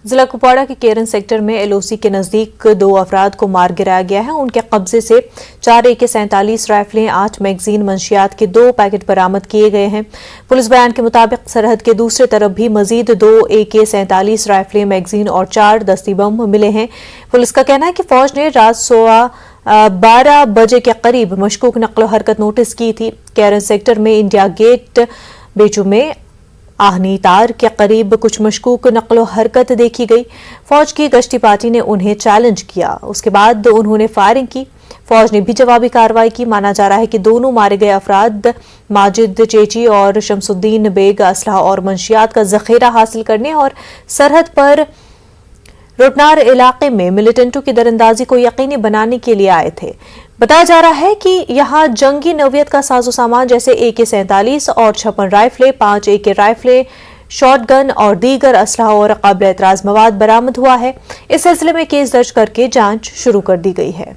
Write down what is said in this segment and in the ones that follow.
जिला कुपवाड़ा के केरन सेक्टर में एलओसी के नजदीक 2 अफराद को मार गिराया गया है। उनके कब्जे से 4 AK-47 राइफलें, 8 मैगजीन, मंशियात के 2 पैकेट बरामद किए गए हैं। पुलिस बयान के मुताबिक सरहद के दूसरी तरफ भी मजीद 2 AK-47 राइफलें, मैगजीन और 4 दस्ती बम मिले हैं। पुलिस का कहना है कि फौज ने रात 12 बजे के करीब मशकूक नक्लो हरकत नोटिस की थी। केरन सेक्टर में इंडिया गेट बेचू में आहनी तार के करीब कुछ मशकूक नक्लो हरकत देखी गई। फौज की गश्ती पार्टी ने उन्हें चैलेंज किया, उसके बाद उन्होंने फायरिंग की। फौज ने भी जवाबी कार्रवाई की। माना जा रहा है कि दोनों मारे गए अफराद माजिद चेची और शमसुद्दीन बेग असलहा और मंशियात का जखीरा हासिल करने और सरहद पर रुटनार इलाके में मिलिटेंटों की दरअंदाजी को यकीनी बनाने के लिए आए थे। बताया जा रहा है कि यहां जंगी नौयत का साजो सामान जैसे AK-47 और 56 राइफलें, 5 AK राइफलें, शॉटगन और दीगर असलहा और काबिल एतराज मवाद बरामद हुआ है। इस सिलसिले में केस दर्ज करके जांच शुरू कर दी गई है।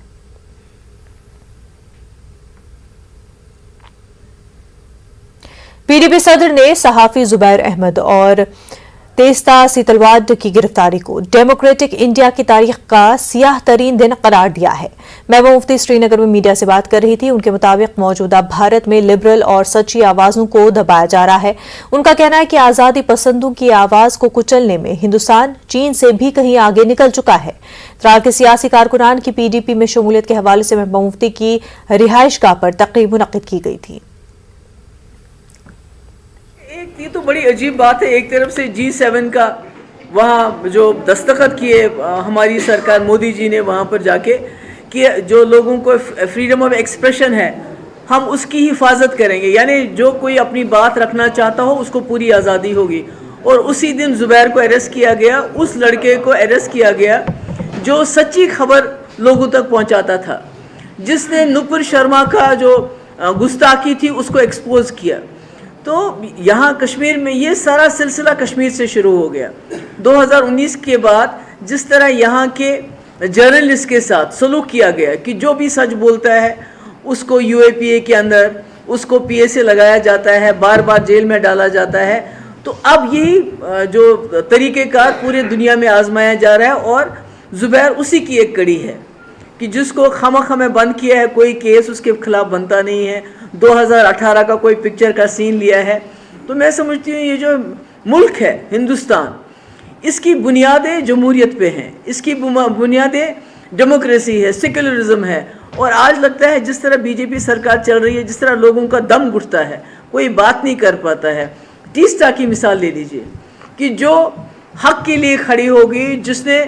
PDP सदर ने सहाफी जुबैर अहमद और तेस्ता सीतलवाड की गिरफ्तारी को डेमोक्रेटिक इंडिया की तारीख का सियाह तरीन दिन करार दिया है। महबूबा मुफ्ती श्रीनगर में मीडिया से बात कर रही थी। उनके मुताबिक मौजूदा भारत में लिबरल और सच्ची आवाजों को दबाया जा रहा है। उनका कहना है कि आजादी पसंदों की आवाज को कुचलने में हिंदुस्तान चीन से भी कहीं आगे निकल चुका है। त्राल के सियासी कारकुनान की PDP में शमूलियत के हवाले से महबूबा मुफ्ती की रिहाइशगाह पर तकरीब मुनक्किद की गई थी। ये तो बड़ी अजीब बात है। एक तरफ से G7 का वहाँ जो दस्तखत किए हमारी सरकार मोदी जी ने वहाँ पर जाके कि जो लोगों को फ्रीडम ऑफ एक्सप्रेशन है हम उसकी हिफाजत करेंगे, यानी जो कोई अपनी बात रखना चाहता हो उसको पूरी आज़ादी होगी। और उसी दिन जुबैर को अरेस्ट किया गया, उस लड़के को अरेस्ट किया गया जो सच्ची खबर लोगों तक पहुँचाता था, जिसने नुपुर शर्मा का जो गुस्ताखी थी उसको एक्सपोज किया। तो यहाँ कश्मीर में ये सारा सिलसिला कश्मीर से शुरू हो गया। 2019 के बाद जिस तरह यहाँ के जर्नलिस्ट के साथ सलूक किया गया कि जो भी सच बोलता है उसको UAPA के अंदर उसको PSA लगाया जाता है, बार बार जेल में डाला जाता है। तो अब यही जो तरीक़ेकार पूरे दुनिया में आजमाया जा रहा है और जुबैर उसी की एक कड़ी है कि जिसको खामखा में बंद किया है, कोई केस उसके खिलाफ बनता नहीं है। 2018 का कोई पिक्चर का सीन लिया है। तो मैं समझती हूँ ये जो मुल्क है हिंदुस्तान, इसकी बुनियादें जमहूरियत पे हैं, इसकी बुनियादें डेमोक्रेसी है, सेक्युलरिज्म है। और आज लगता है जिस तरह BJP सरकार चल रही है, जिस तरह लोगों का दम घुटता है, कोई बात नहीं कर पाता है। तीस्ता की मिसाल ले लीजिए कि जो हक के लिए खड़ी होगी, जिसने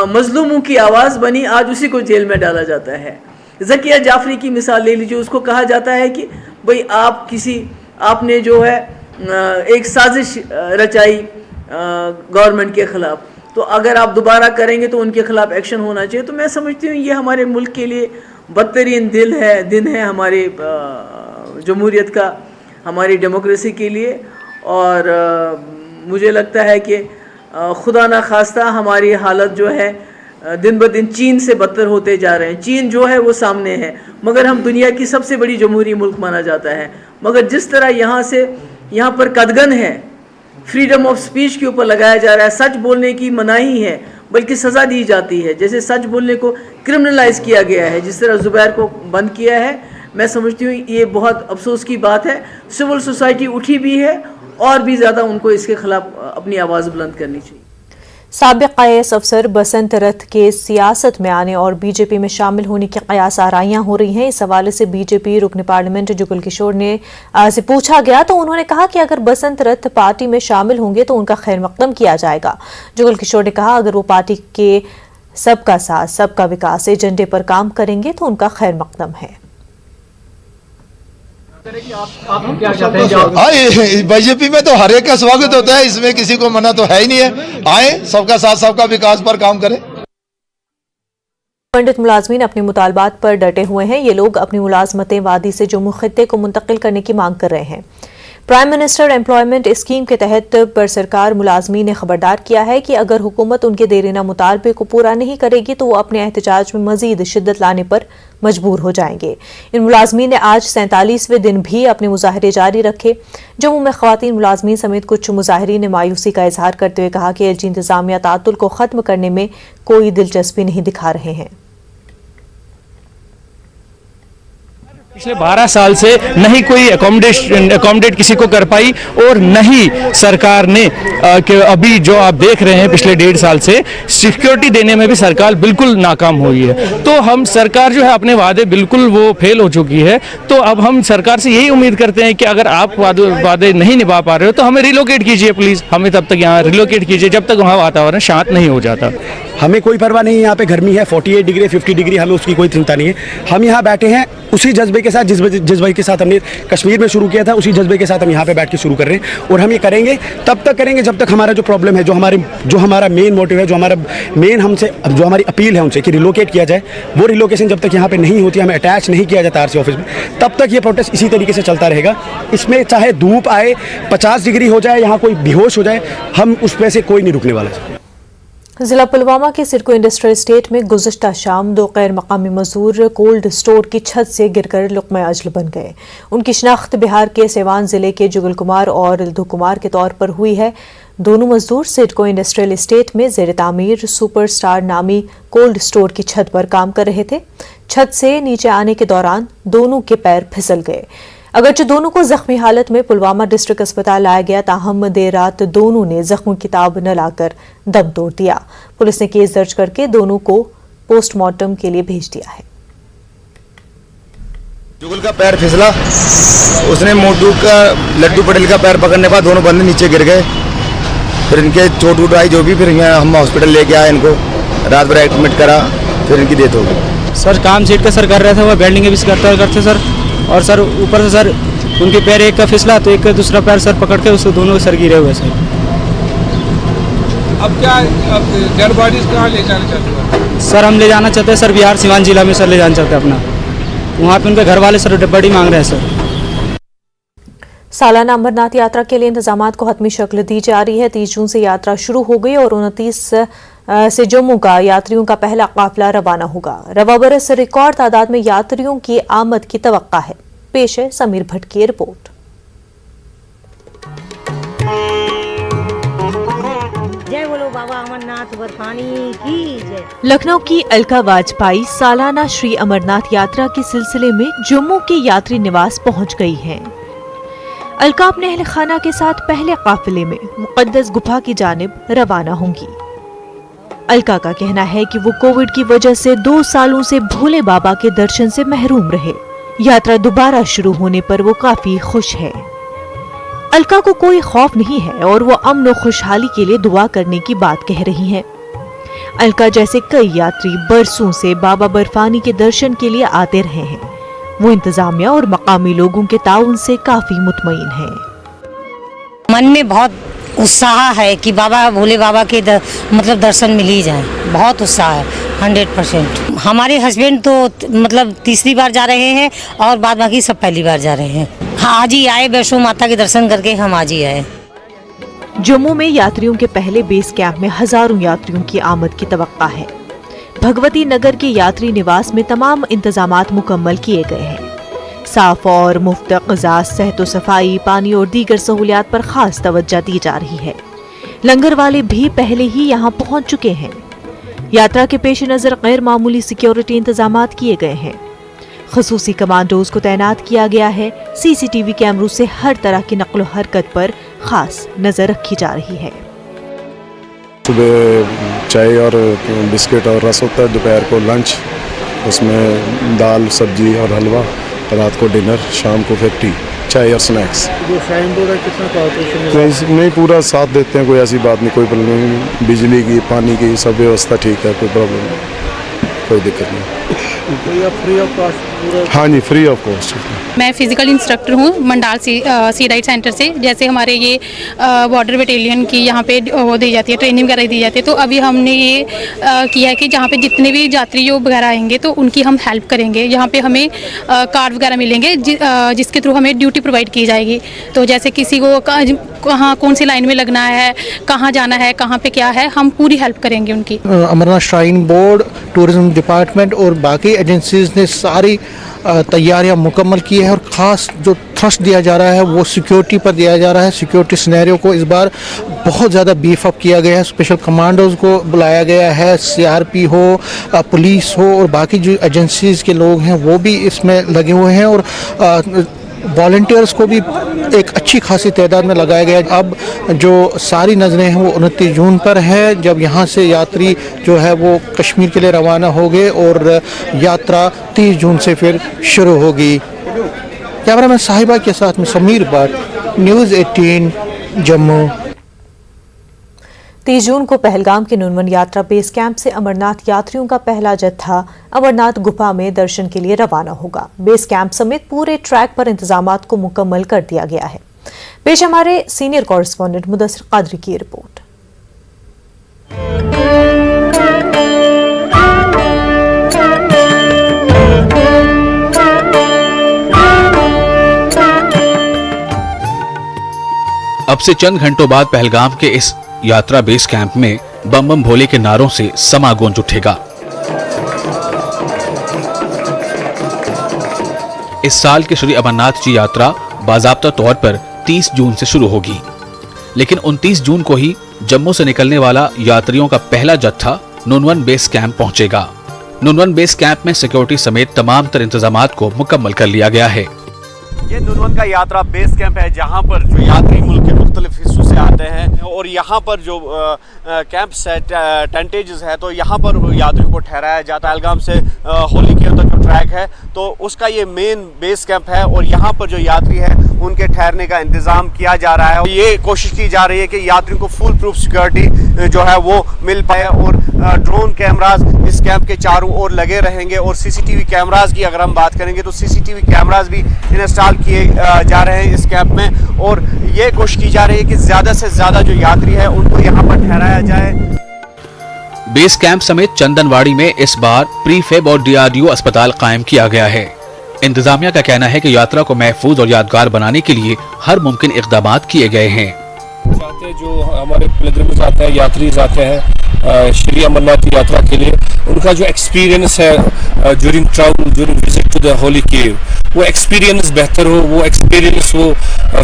मजलूमों की आवाज़ बनी, आज उसी को जेल में डाला जाता है। ज़किया जाफरी की मिसाल ले लीजिए, उसको कहा जाता है कि भाई आपने जो है एक साजिश रचाई गवर्नमेंट के ख़िलाफ़, तो अगर आप दोबारा करेंगे तो उनके खिलाफ एक्शन होना चाहिए। तो मैं समझती हूँ ये हमारे मुल्क के लिए बदतरीन दिन है हमारे जमहूरियत का, हमारी डेमोक्रेसी के लिए। और मुझे लगता है कि खुदा ना खास्ता हमारी हालत जो है दिन ब दिन चीन से बदतर होते जा रहे हैं। चीन जो है वो सामने है, मगर हम दुनिया की सबसे बड़ी जमहूरी मुल्क माना जाता है। मगर जिस तरह यहाँ पर कदगन है, फ्रीडम ऑफ स्पीच के ऊपर लगाया जा रहा है, सच बोलने की मनाही है बल्कि सज़ा दी जाती है। जैसे सच बोलने को क्रिमिनलाइज किया गया है, जिस तरह जुबैर को बंद किया है, मैं समझती हूँ ये बहुत अफसोस की बात है। सिविल सोसाइटी उठी भी है और भी ज़्यादा उनको इसके खिलाफ अपनी आवाज़ बुलंद करनी चाहिए। साबिक IAS अफसर बसंत रथ के सियासत में आने और BJP में शामिल होने की कयास आराइयां हो रही हैं। इस हवाले से BJP रुकन पार्लियामेंट जुगल किशोर ने से पूछा गया तो उन्होंने कहा कि अगर बसंत रथ पार्टी में शामिल होंगे तो उनका खैर मकदम किया जाएगा। जुगल किशोर ने कहा अगर वो पार्टी के सबका साथ सबका विकास एजेंडे पर काम करेंगे तो उनका खैर मकदम है। BJP में तो हर एक का स्वागत होता है, इसमें किसी को मना तो है ही नहीं है। आए, सबका साथ सबका विकास पर काम करें। पंडित मुलाजमीन अपने मुतालबात पर डटे हुए हैं। ये लोग अपनी मुलाजमतें वादी से जम्मू खित्ते को मुंतकिल करने की मांग कर रहे हैं। प्राइम मिनिस्टर एम्प्लॉयमेंट स्कीम के तहत पर सरकार मुलाजमीन ने खबरदार किया है कि अगर हुकूमत उनके देरीना मुतालबे को पूरा नहीं करेगी तो वो अपने एहतजाज में मजीद शिद्दत लाने पर मजबूर हो जाएंगे। इन मुलाजमीन ने आज 47वें दिन भी अपने मुजाहरे जारी रखे। जम्मू में खवातीन मुलाजमीन समेत कुछ मुजाहिरीन ने मायूसी का इजहार करते हुए कहा कि एलजी इंतजामिया तातुल को खत्म करने में कोई दिलचस्पी नहीं दिखा रहे हैं। पिछले 12 साल से न ही कोई अकोमोडेट किसी को कर पाई और न ही सरकार ने कि अभी जो आप देख रहे हैं पिछले 1.5 साल से सिक्योरिटी देने में भी सरकार बिल्कुल नाकाम हुई है। तो हम सरकार जो है अपने वादे बिल्कुल वो फेल हो चुकी है। तो अब हम सरकार से यही उम्मीद करते हैं कि अगर आप वादे नहीं निभा पा रहे हो तो हमें रिलोकेट कीजिए प्लीज़, हमें तब तक यहाँ रिलोकेट कीजिए जब तक वहाँ वातावरण शांत नहीं हो जाता। हमें कोई परवाह नहीं है, यहाँ पे गर्मी है 48 डिग्री 50 डिग्री, हमें उसकी कोई चिंता नहीं है। हम यहाँ बैठे हैं उसी जज्बे के साथ, जिस जज्बे के साथ हमने कश्मीर में शुरू किया था, उसी जज्बे के साथ हम यहाँ पे बैठ के शुरू कर रहे हैं। और हम ये करेंगे तब तक करेंगे जब तक हमारा जो प्रॉब्लम है, जो हमारा मेन मोटिव है, जो हमारा मेन हमसे जो हमारी अपील है उनसे कि रिलोकेट किया जाए, वो रिलोकेशन जब तक यहाँ पे नहीं होती, हमें अटैच नहीं किया जाता आरसी ऑफिस में, तब तक ये प्रोटेस्ट इसी तरीके से चलता रहेगा। इसमें चाहे धूप आए 50 डिग्री हो जाए, यहाँ कोई बेहोश हो जाए, हम उस पे से कोई नहीं रुकने वाला है। जिला पुलवामा के सिडको इंडस्ट्रियल एस्टेट में गुज़िश्ता शाम 2 गैर मकामी मजदूर कोल्ड स्टोर की छत से गिरकर लुक़्मा अजल बन गए। उनकी शिनाख्त बिहार के सिवान जिले के जुगल कुमार और इल्दू कुमार के तौर पर हुई है। दोनों मजदूर सिडको इंडस्ट्रियल एस्टेट में ज़ेर तामीर सुपर स्टार नामी कोल्ड स्टोर की छत पर काम कर रहे थे। छत से नीचे आने के दौरान दोनों के पैर फिसल गए। अगरचे दोनों को जख्मी हालत में पुलवामा डिस्ट्रिक्ट अस्पताल लाया गया, ताहम देर रात दोनों ने जख्मों की ताब न लाकर दम तोड़ दिया। पुलिस ने केस दर्ज करके दोनों को पोस्टमार्टम के लिए भेज दिया है। जुगल का पैर फिसला, उसने मोटू का लड्डू पटेल का पैर पकड़ने पर दोनों बंदे नीचे गिर गए। फिर इनके चोट वोट आई जो भी, फिर हम हॉस्पिटल लेके आए, इनको रात भर एडमिट करा, फिर इनकी डेथ हो गई। सर काम सीट का सर कर रहे थे, वो वेल्डिंग भी करते सर, और सर ऊपर से सर उनके पैर एक का फिसला तो एक का दूसरा पैर सर पकड़ के उसको दोनों सर गिरे हुए सर। अब क्या डेड बॉडीज कहाँ ले जाना चाहते हो? सर हम ले जाना चाहते हैं सर बिहार सिवान जिला में सर ले जाना चाहते हैं अपना, वहाँ पे उनके घर वाले सर डेड बॉडी मांग रहे हैं सर। सालाना अमरनाथ यात्रा के लिए इंतजामात को हतमी शक्ल दी जा रही है। 30 जून से यात्रा शुरू हो गई और 29 से जम्मू का यात्रियों का पहला काफिला रवाना होगा। रवा बरस रिकॉर्ड तादाद में यात्रियों की आमद की तवक्का है। पेश है समीर भट्ट की रिपोर्ट। जय बोलो बाबा अमरनाथ बरफानी की जय। लखनऊ की अलका वाजपेयी सालाना श्री अमरनाथ यात्रा के सिलसिले में जम्मू के यात्री निवास पहुंच गई हैं। अलका अपने अहल खाना के साथ पहले काफिले में मुकद्दस गुफा की जानिब रवाना होंगी। अलका का कहना है कि वो कोविड की वजह से 2 सालों से भोले बाबा के दर्शन से महरूम रहे। यात्रा दोबारा शुरू होने पर वो काफी खुश है। अलका को कोई खौफ नहीं है और वो अमन और खुशहाली के लिए दुआ करने की बात कह रही हैं। अलका जैसे कई यात्री बरसों से बाबा बर्फानी के दर्शन के लिए आते रहे हैं। वो इंतजामिया और मकामी लोगों के ताउन से काफी मुतमईन है। मन में बहुत उत्साह है कि बाबा भोले बाबा के मतलब दर्शन मिल ही जाए, बहुत उत्साह है 100%। हमारे हस्बैंड तो मतलब तीसरी बार जा रहे हैं और बाद बाकी सब पहली बार जा रहे हैं। हाँ आज ही आए, वैष्णो माता के दर्शन करके हम आज ही आए। जम्मू में यात्रियों के पहले बेस कैंप में हजारों यात्रियों की आमद की तवक्का है। भगवती नगर के यात्री निवास में तमाम इंतजामात मुकम्मल किए गए हैं। साफ और मुफ्त ग़िज़ा, सेहत व सफाई, पानी और दीगर सहूलियात पर खास तवज्जो दी जा रही है। लंगर वाले भी पहले ही यहाँ पहुँच चुके हैं। यात्रा के पेश नज़र गैर मामूली सिक्योरिटी इंतजामात किए गए हैं। खसूसी कमांडोज को तैनात किया गया है। CCTV कैमरों से हर तरह की नक्ल हरकत पर खास नजर रखी जा रही है। सुबह चाय और बिस्किट और रस होता है, दोपहर को लंच, उसमें दाल सब्जी और हलवा, रात को डिनर, शाम को फिर टी, चाय और स्नैक्स। जो साइन बोर्ड है कितना कॉर्पोरेशन नहीं पूरा साथ देते हैं, कोई ऐसी बात नहीं, कोई प्रॉब्लम नहीं। बिजली की, पानी की सब व्यवस्था ठीक है, कोई प्रॉब्लम नहीं, कोई दिक्कत नहीं। Free of cost? हाँ जी, फ्री ऑफ कॉस्ट। मैं फिजिकल इंस्ट्रक्टर हूँ मंडाल सी डाइट सेंटर से। जैसे हमारे ये बॉर्डर बटालियन की यहाँ पे वो दी जाती है, ट्रेनिंग वगैरह दी जाती है, तो अभी हमने ये किया है कि जहाँ पे जितने भी यात्री वगैरह आएंगे तो उनकी हम हेल्प करेंगे। यहाँ पे हमें कार्ड वगैरह मिलेंगे जिसके थ्रू हमें ड्यूटी प्रोवाइड की जाएगी। तो जैसे किसी को कहाँ कौन सी लाइन में लगना है, कहाँ जाना है, कहाँ पे क्या है, हम पूरी हेल्प करेंगे उनकी। Amarnath shrine board, tourism department और बाकी एजेंसीज ने सारी तैयारियां मुकम्मल की है और ख़ास जो थ्रस्ट दिया जा रहा है वो सिक्योरिटी पर दिया जा रहा है। सिक्योरिटी सिनेरियो को इस बार बहुत ज़्यादा बीफ अप किया गया है। स्पेशल कमांडोज़ को बुलाया गया है, CRP हो, पुलिस हो और बाकी जो एजेंसीज़ के लोग हैं वो भी इसमें लगे हुए हैं और वॉलंटियर्स को भी एक अच्छी खासी तादाद में लगाया गया है। अब जो सारी नज़रें हैं वो 29 जून पर है, जब यहाँ से यात्री जो है वो कश्मीर के लिए रवाना हो गए और यात्रा 30 जून से फिर शुरू होगी। कैमरामैन साहिबा के साथ में समीर भट्ट, न्यूज़ 18 जम्मू। 30 जून को पहलगाम की नुनवन यात्रा बेस कैंप से अमरनाथ यात्रियों का पहला जत्था अमरनाथ गुफा में दर्शन के लिए रवाना होगा। बेस कैंप समेत पूरे ट्रैक पर इंतजामात को मुकम्मल कर दिया गया है। पेश हमारे सीनियर कॉरेस्पॉन्डेंट मुदस्सिर कादरी की रिपोर्ट। अब से चंद घंटों बाद पहलगाम के इस यात्रा बेस कैंप में बम बम भोले के नारों से समा गूंज उठेगा। इस साल की श्री अमरनाथ जी यात्रा बाज़ाब्ता तौर पर 30 जून से शुरू होगी, लेकिन 29 जून को ही जम्मू से निकलने वाला यात्रियों का पहला जत्था नुनवन बेस कैंप पहुंचेगा। नुनवन बेस कैंप में सिक्योरिटी समेत तमाम तर इंतजामात को मुकम्मल कर लिया गया है। ये नुनवन का यात्रा बेस कैंप है, जहाँ पर जो यात्री मुल्क के मुख्तलिफ हिस्सों से आते हैं और यहाँ पर जो कैंप सेट टेंटेजेस है तो यहाँ पर यात्रियों को ठहराया जाता है। पहलगाम से होली केयर तक जो ट्रैक है तो उसका ये मेन बेस कैंप है और यहाँ पर जो यात्री है उनके ठहरने का इंतज़ाम किया जा रहा है। ये कोशिश की जा रही है कि यात्रियों को फुल प्रूफ सिक्योरिटी जो है वो मिल पाए और ड्रोन कैमराज इस कैंप के चारों ओर लगे रहेंगे और CCTV कैमराज की अगर हम बात करेंगे तो CCTV कैमराज भी इंस्टॉल किए जा रहे हैं इस कैंप में और ये कोशिश की जा रही है कि ज़्यादा से ज़्यादा जो यात्री है उनको यहाँ पर ठहराया जाए। बेस कैंप समेत चंदनवाड़ी में इस बार प्रीफेब और DRDO अस्पताल कायम किया गया है। इंतजामिया का कहना है कि यात्रा को महफूज और यादगार बनाने के लिए हर मुमकिन इक़दाम किए गए हैं। जो हमारे पिलग्रिम्स आते हैं, यात्री आते हैं श्री अमरनाथ यात्रा के लिए, उनका जो एक्सपीरियंस है during travel, during visit to the holy cave, वो एक्सपीरियंस बेहतर हो, वो एक्सपीरियंस वो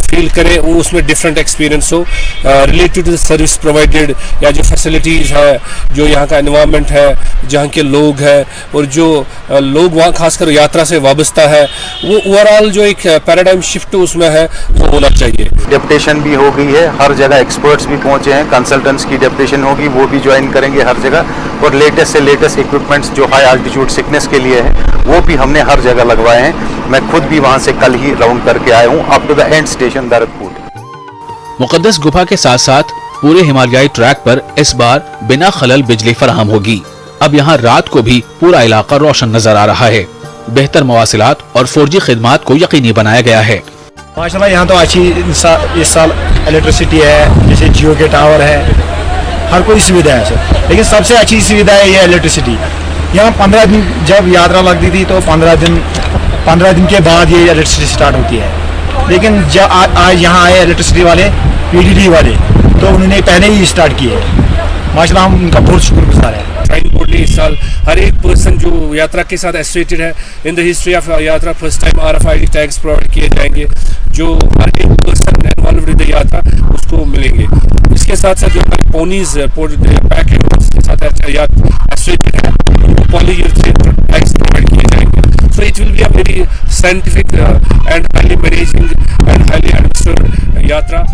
फील करे, वो उसमें डिफरेंट एक्सपीरियंस हो related to the service provided या जो फैसिलिटीज़ है, जो यहाँ का एनवायरनमेंट है, जहाँ के लोग हैं और जो लोग वहाँ खासकर यात्रा से वाबस्ता है, वो ओवरऑल जो एक पैराडाइम शिफ्ट उसमें है वो होना चाहिए। डेप्यूटेशन भी हो गई है, हर जगह एक्सपर्ट्स भी पहुँचे हैं, कंसल्टेंट्स की डेप्यूटेशन होगी, वो भी ज्वाइन करेंगे हर जगह और लेटेस्ट से लेटेस्ट इक्विपमेंट्स जो हाई आल्टीट्यूड सिकनेस के लिए है वो भी हमने हर जगह लगवाए हैं। मैं खुद भी वहां से कल ही राउंड करके आया हूं up to the end station Dardpur. मुकद्दस गुफा के साथ साथ पूरे हिमालयाई ट्रैक पर इस बार बिना खलल बिजली फराहम होगी। अब यहाँ रात को भी पूरा इलाका रोशन नजर आ रहा है। बेहतर मवासिलात और 4G खिदमात को यकीनी बनाया गया है। माशाल्लाह यहाँ तो अच्छी इस साल इलेक्ट्रिसिटी है, जैसे जियो के टावर है, हर कोई सुविधा है सर, लेकिन सबसे अच्छी सुविधा है ये इलेक्ट्रिसिटी। यहाँ 15 दिन जब यात्रा लगती थी तो 15 दिन के बाद ये इलेक्ट्रिसिटी स्टार्ट होती है, लेकिन जब आज यहाँ आए इलेक्ट्रिसिटी वाले PDD वाले तो उन्होंने पहले ही स्टार्ट किए। माशाल्लाह हम उनका बहुत शुक्रगुजार है। श्राइन बोर्ड ने इस साल हर एक पर्सन जो यात्रा के साथ एसोसिएटेड है इन द हिस्ट्री ऑफ यात्रा first time RFID tags provide किए जाएंगे, जो हर एक पर्सन इन्वॉल्व विद द यात्रा उसको मिलेंगे। इसके साथ साथ जो हमारे पोनीज पैक के साथ एसोसिएटेड है उनको पॉलीयूरेथेन टैग्स प्रोवाइड किए जाएंगे। So it will be a very scientific and highly managing and highly administrated यात्रा।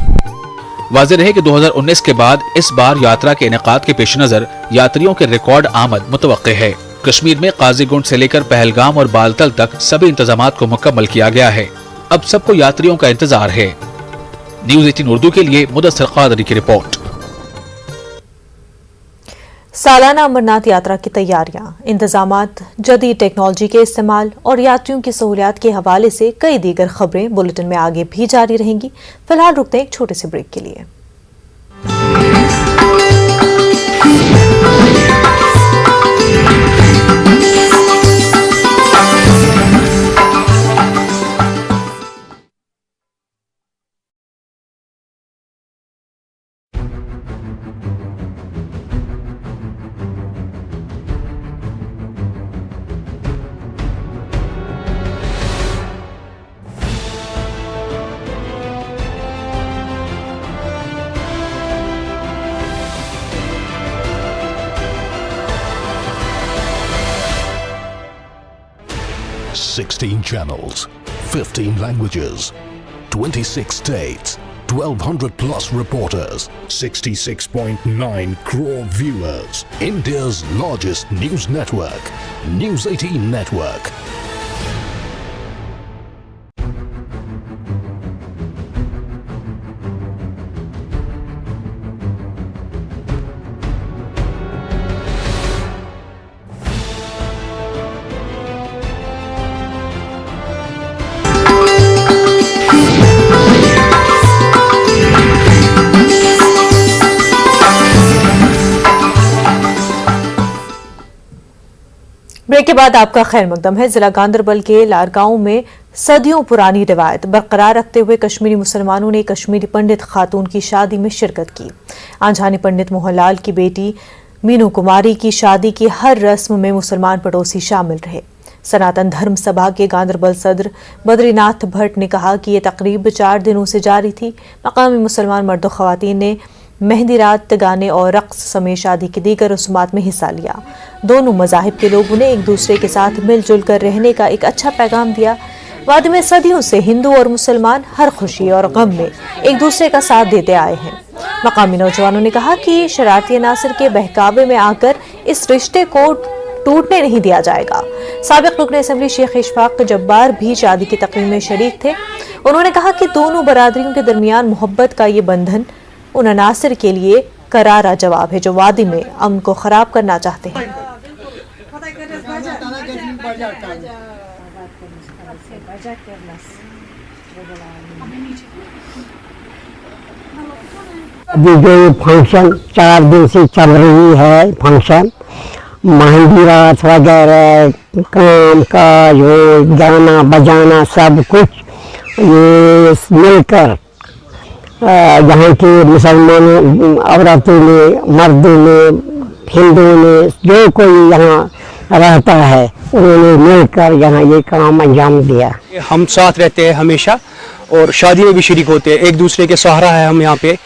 वाज़ेह रहे कि 2019 के बाद इस बार यात्रा के इनेकाद के पेश नजर यात्रियों के रिकॉर्ड आमद मुतवक्के है। कश्मीर में काजीगुंड से लेकर पहलगाम और बालतल तक सभी इंतजामात को मुकम्मल किया गया है। अब सबको यात्रियों का इंतजार है। न्यूज़ 18 उर्दू के लिए मुदस्सिर कादरी की रिपोर्ट। सालाना अमरनाथ यात्रा की तैयारियां, इंतजामात, जदीद टेक्नोलॉजी के इस्तेमाल और यात्रियों की सहूलियात के हवाले से कई दीगर खबरें बुलेटिन में आगे भी जारी रहेंगी। फिलहाल रुकते हैं एक छोटे से ब्रेक के लिए। $16 channels, 15 languages, 26 states, 1,200 plus reporters, 66.9 crore viewers. India's largest news network, News 18 Network. Break के बाद आपका खैर मकदम है। जिला गांदरबल के लारगांव में सदियों पुरानी रिवायत बरकरार रखते हुए कश्मीरी मुसलमानों ने कश्मीरी पंडित खातून की शादी में शिरकत की। आंझानी पंडित मोहनलाल की बेटी मीनू कुमारी की शादी की हर रस्म में मुसलमान पड़ोसी शामिल रहे। सनातन धर्म सभा के गांदरबल सदर बद्रीनाथ भट्ट ने कहा कि ये तकरीब 4 दिनों से जारी थी। मकामी मुसलमान मर्द ख़वातीन ने मेहंदी रात, गाने और रक्स समेत शादी की दीगर रस्मात में हिस्सा लिया। दोनों मज़ाहिब के लोगों ने एक दूसरे के साथ मिलजुल कर रहने का एक अच्छा पैगाम दिया। वादी में सदियों से हिंदू और मुसलमान हर खुशी और गम में एक दूसरे का साथ देते आए हैं। मकामी नौजवानों ने कहा कि शरारती अनासर के बहकावे में आकर इस रिश्ते को टूटने नहीं दिया जाएगा। साबिक रुकन असेंबली शेख इशफाक जब्बार भी शादी की तकरीब में शरीक थे। उन्होंने कहा कि दोनों बरादरियों के दरमियान मोहब्बत का ये बंधन उन अनासर के लिए करारा जवाब है जो वादी में अमन को खराब करना चाहते हैं। अभी जो फंक्शन 4 दिन से चल रही है, फंक्शन मेहंदी रात वगैरह, काम काज हो, गाना बजाना सब कुछ ये मिलकर यहाँ के मुसलमानों, औरतों ने, मर्दों ने, हिंदुओं ने, जो कोई यहाँ रहता है उन्होंने मिलकर यहाँ ये काम अंजाम दिया। हम साथ रहते हैं हमेशा और शादी में भी शरीक होते हैं। एक दूसरे के सहारा है हम यहाँ पे,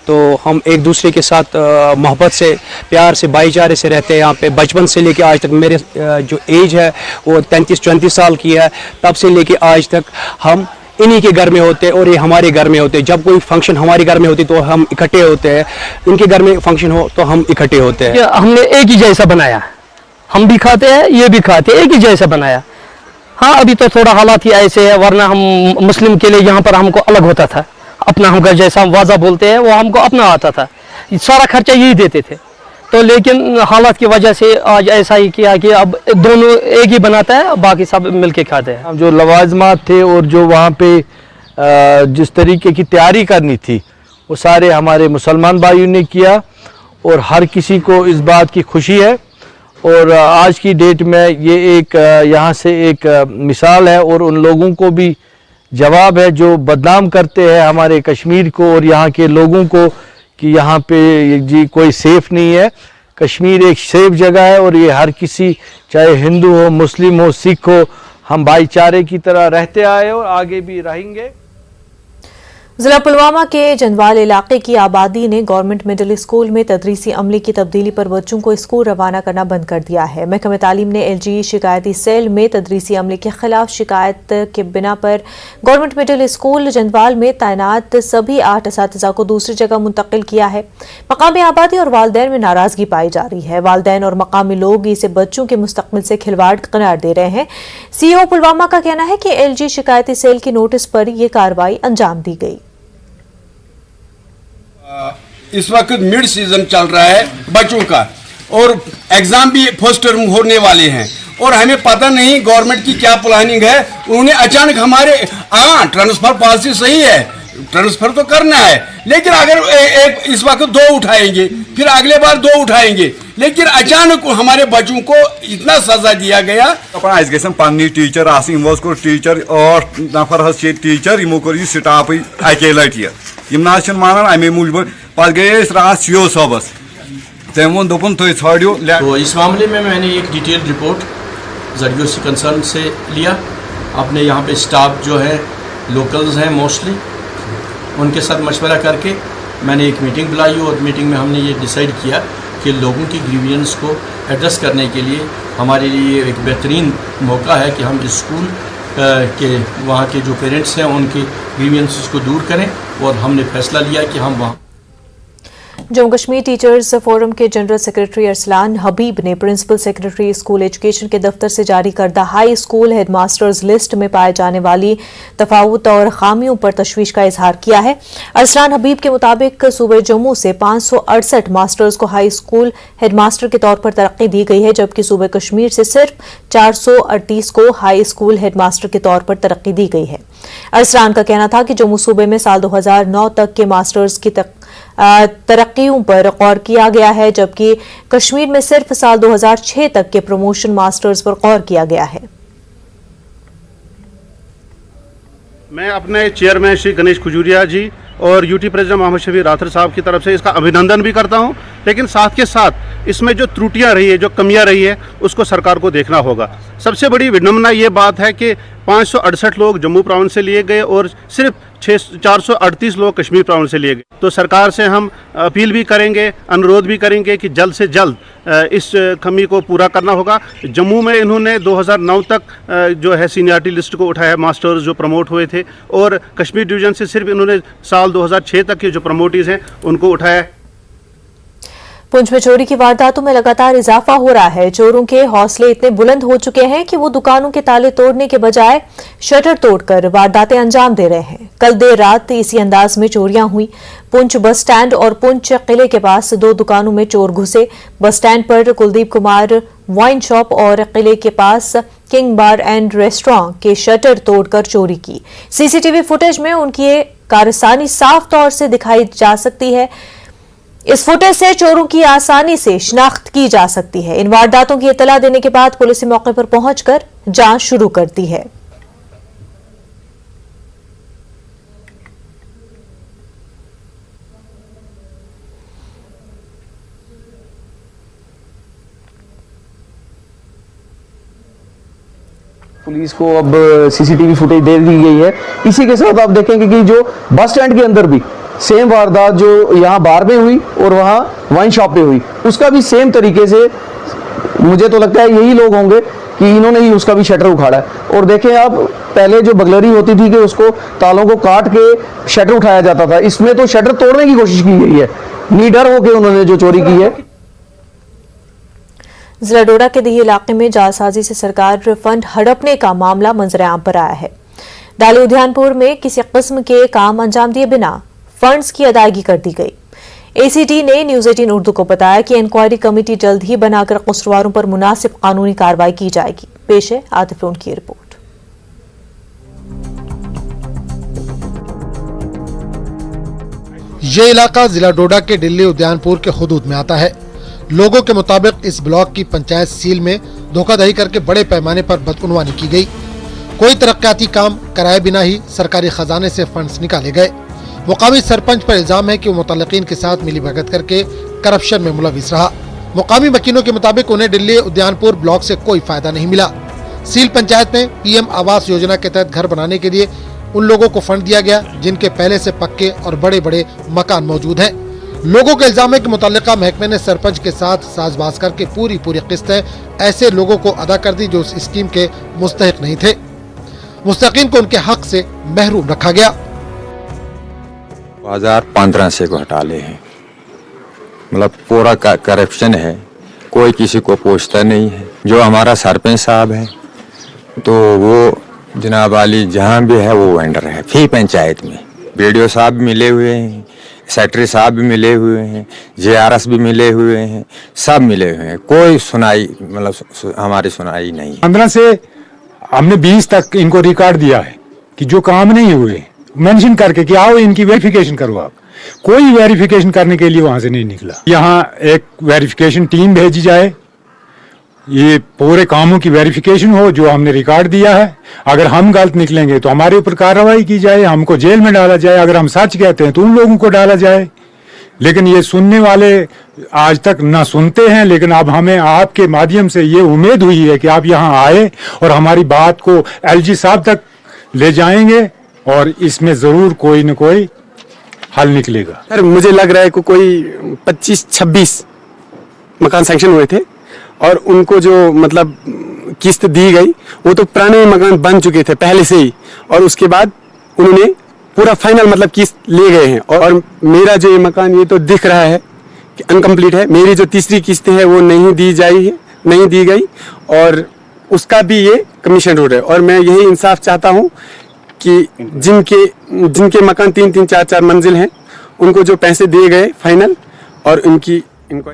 तो हम एक दूसरे के साथ मोहब्बत से, प्यार से, भाईचारे से रहते हैं यहाँ पे। बचपन से लेके आज तक मेरे जो एज है वो 33-34 साल की है, तब से लेके आज तक हम इन्हीं के घर में होते हैं और ये हमारे घर में होते हैं। जब कोई फंक्शन हमारे घर में होती तो हम इकट्ठे होते हैं, इनके घर में फंक्शन हो तो हम इकट्ठे होते हैं। हमने एक ही जैसा बनाया, हम भी खाते हैं, ये भी खाते हैं, एक ही जैसा बनाया। हाँ, अभी तो थोड़ा हालात ही ऐसे है, वरना हम मुस्लिम के लिए यहाँ पर हमको अलग होता था। अपना हमका जैसा हम वाजा बोलते हैं वो हमको अपना आता था, सारा खर्चा यही देते थे। तो लेकिन हालात की वजह से आज ऐसा ही किया कि अब दोनों एक ही बनाता है, बाकी सब मिलके खाते हैं। जो लवाजमात थे और जो वहाँ पे जिस तरीके की तैयारी करनी थी वो सारे हमारे मुसलमान भाइयों ने किया और हर किसी को इस बात की खुशी है। और आज की डेट में ये एक यहाँ से एक मिसाल है और उन लोगों को भी जवाब है जो बदनाम करते हैं हमारे कश्मीर को और यहाँ के लोगों को कि यहाँ पे जी कोई सेफ नहीं है। कश्मीर एक सेफ जगह है और ये हर किसी, चाहे हिंदू हो, मुस्लिम हो, सिख हो, हम भाईचारे की तरह रहते आए और आगे भी रहेंगे। जिला पुलवामा के जंदवाल इलाके की आबादी ने गवर्नमेंट मिडिल स्कूल में तदरीसी अमले की तब्दीली पर बच्चों को स्कूल रवाना करना बंद कर दिया है। महकमे तालीम ने LG शिकायती सेल में तदरीसी अमले के खिलाफ शिकायत के बिना पर गवर्नमेंट मिडिल स्कूल जंदवाल में तैनात सभी 8 असातिज़ा को दूसरी जगह मुंतकिल किया है। मकामी आबादी और वालदैन में नाराजगी पाई जा रही है। वालदैन और मकामी लोग इसे बच्चों के मुस्तकबिल से खिलवाड़ करार दे रहे हैं। CEO पुलवामा का कहना है कि LG शिकायती सेल की नोटिस पर यह कार्रवाई अंजाम दी गई। इस वक्त मिड सीजन चल रहा है बच्चों का, और एग्ज़ाम भी फर्स्ट टर्म होने वाले हैं और हमें पता नहीं गवर्नमेंट की क्या प्लानिंग है। उन्होंने अचानक हमारे ट्रांसफ़र पॉलिसी सही है, ट्रांसफ़र तो करना है, लेकिन अगर एक इस वक्त 2 उठाएंगे, फिर अगले बार 2 उठाएंगे, लेकिन अचानक हमारे बच्चों को इतना सजा दिया गया। पन्नी टीचर को टीचर 8 नफर टीचर यमो कर स्टाफ अके लटि ना मानान अमे मूजूब पे गए रात CO साहबस तम वो दोपन तुम छाड़ियो। तो इस मामले में मैंने एक डिटेल रिपोर्ट ZDOC कंसर्न से लिया। अपने यहाँ पे स्टाफ जो है लोकल्स हैं मोस्टली, उनके साथ मशवरा करके मैंने एक मीटिंग बुलाई और मीटिंग में हमने ये डिसाइड किया कि लोगों की ग्रीवियंस को एड्रेस करने के लिए हमारे लिए एक बेहतरीन मौका है कि हम स्कूल के वहाँ के जो पेरेंट्स हैं उनकी ग्रीवियंस को दूर करें, और हमने फैसला लिया कि हम वहाँ। जम्मू कश्मीर टीचर्स फोरम के जनरल सेक्रेटरी अरसलान हबीब ने प्रिंसिपल सेक्रेटरी स्कूल एजुकेशन के दफ्तर से जारी करदा हाई स्कूल हेडमास्टर्स लिस्ट में पाए जाने वाली तफावत और खामियों पर तशवीश का इजहार किया है। अरसलान हबीब के मुताबिक सूबे जम्मू से 568 मास्टर्स को हाई स्कूल हेडमास्टर के तौर पर तरक्की दी गई है, जबकि सूबे कश्मीर से सिर्फ 438 को हाई स्कूल हेडमास्टर के तौर पर तरक्की दी गई है। अरसलान का कहना था कि जम्मू सूबे में साल 2009 तक के मास्टर्स की तरक्कियों पर गौर किया गया है, जबकि कश्मीर में सिर्फ साल 2006 तक के प्रमोशन मास्टर्स पर गौर किया गया है। मैं अपने चेयरमैन श्री गणेश खजूरिया जी और यूटी प्रेसिडेंट मोहम्मद शफी राथर साहब की तरफ से इसका अभिनंदन भी करता हूं, लेकिन साथ के साथ इसमें जो त्रुटियां रही है, जो कमियां रही है, उसको सरकार को देखना होगा। सबसे बड़ी विडंबना ये बात है कि 568 लोग जम्मू प्रोविंस से लिए गए और सिर्फ 438 लोग कश्मीर प्रोविंस से लिए गए। तो सरकार से हम अपील भी करेंगे, अनुरोध भी करेंगे कि जल्द से जल्द इस कमी को पूरा करना होगा। जम्मू में इन्होंने 2009 तक जो है सीनियरिटी लिस्ट को उठाया, मास्टर्स जो प्रमोट हुए थे, और कश्मीर डिवीज़न से सिर्फ इन्होंने साल 2006 तक के जो प्रमोटीज हैं उनको उठाया। पुंछ में चोरी की वारदातों में लगातार इजाफा हो रहा है। चोरों के हौसले इतने बुलंद हो चुके हैं कि वो दुकानों के ताले तोड़ने के बजाय शटर तोड़कर वारदातें अंजाम दे रहे हैं। कल देर रात इसी अंदाज में चोरियां हुई। पुंछ बस स्टैंड और पुंछ किले के पास 2 दुकानों में चोर घुसे। बस स्टैंड पर कुलदीप कुमार वाइन शॉप और किले के पास किंग बार एंड रेस्टोरेंट के शटर तोड़कर चोरी की। CCTV फुटेज में उनकी कारस्तानी साफ तौर से दिखाई जा सकती है। इस फुटेज से चोरों की आसानी से शिनाख्त की जा सकती है। इन वारदातों की इत्तला देने के बाद पुलिस मौके पर पहुंचकर जांच शुरू कर दी है। पुलिस को अब CCTV फुटेज दे दी गई है। इसी के साथ आप देखेंगे कि जो बस स्टैंड के अंदर भी सेम वारदात जो यहाँ बार में हुई और वहाँ वाइन शॉप पे हुई, उसका भी सेम तरीके से मुझे तो लगता है यही लोग होंगे कि इन्होंने ही उसका भी शटर उखाड़ा है। और देखें आप, पहले जो बगलरी होती थी कि उसको तालों को काट के शटर उठाया जाता था, इसमें तो शटर तोड़ने की कोशिश की गई है, निडर होकर उन्होंने जो चोरी की है। जिला डोडा के दही इलाके में जालसाजी से सरकार फंड हड़पने का मामला मंजर-ए-आम पर आया है। डाली उद्यानपुर में किसी किस्म के काम अंजाम दिए बिना फंड्स की अदायगी कर दी गई। ACT ने न्यूज़ 18 उर्दू को बताया कि इंक्वायरी कमेटी जल्द ही बनाकर कसूरवारों पर मुनासिब कानूनी कार्रवाई की जाएगी। पेश है आतिफ लोन की रिपोर्ट। ये इलाका जिला डोडा के दिल्ली उद्यानपुर के हुदूद में आता है। लोगों के मुताबिक इस ब्लॉक की पंचायत सील में धोखाधड़ी करके बड़े पैमाने पर बदउनवानी की गई। कोई तरक्याती काम कराए बिना ही सरकारी खजाने से फंड्स निकाले गए। मुकामी सरपंच पर इल्जाम है कि वो मुतल्लिकीन के साथ मिलीभगत करके करप्शन में मुलविस रहा। मुकामी वकीलों के मुताबिक उन्हें दिल्ली उद्यानपुर ब्लॉक से कोई फायदा नहीं मिला। सील पंचायत में PM आवास योजना के तहत घर बनाने के लिए उन लोगों को फंड दिया गया जिनके पहले से पक्के और बड़े बड़े मकान मौजूद हैं। लोगों का इल्जाम है कि मुतल्लिका महकमे ने सरपंच के साथ साजबाज करके पूरी किस्तें ऐसे लोगों को अदा कर दी जो उस स्कीम के मुस्तहिक नहीं थे। मुस्तकीन को उनके हक से महरूम रखा गया। 2015 से को हटा ले हैं, मतलब पूरा करप्शन है, कोई किसी को पूछता नहीं है। जो हमारा सरपंच साहब है तो वो जनाब वाली जहाँ भी है वो वेंडर है फी पंचायत में। BDO साहब मिले हुए हैं, सेक्रेटरी साहब भी मिले हुए हैं, JRS भी मिले हुए हैं, सब मिले हुए हैं, कोई सुनाई मतलब हमारी सुनाई नहीं। 15 से हमने 20 तक इनको रिकॉर्ड दिया है कि जो काम नहीं हुए मेंशन करके कि आओ इनकी वेरिफिकेशन करो। आप कोई वेरिफिकेशन करने के लिए वहां से नहीं निकला। यहाँ एक वेरिफिकेशन टीम भेजी जाए, ये पूरे कामों की वेरिफिकेशन हो जो हमने रिकॉर्ड दिया है। अगर हम गलत निकलेंगे तो हमारे ऊपर कार्रवाई की जाए, हमको जेल में डाला जाए। अगर हम सच कहते हैं तो उन लोगों को डाला जाए। लेकिन ये सुनने वाले आज तक ना सुनते हैं। लेकिन अब हमें आपके माध्यम से ये उम्मीद हुई है कि आप यहाँ आए और हमारी बात को LG साहब तक ले जाएंगे और इसमें जरूर कोई न कोई हल निकलेगा। सर मुझे लग रहा है कि कोई 25-26 मकान सैंक्शन हुए थे और उनको जो मतलब किस्त दी गई वो तो पुराने मकान बन चुके थे पहले से ही, और उसके बाद उन्होंने पूरा फाइनल मतलब किस्त ले गए हैं। और मेरा जो ये मकान ये तो दिख रहा है कि अनकम्प्लीट है। मेरी जो तीसरी किस्त है वो नहीं दी गई और उसका भी ये कमीशन रोड है। और मैं यही इंसाफ चाहता हूँ कि जिनके मकान 3-3, 4-4 मंजिल हैं उनको जो पैसे दिए गए फाइनल और इनको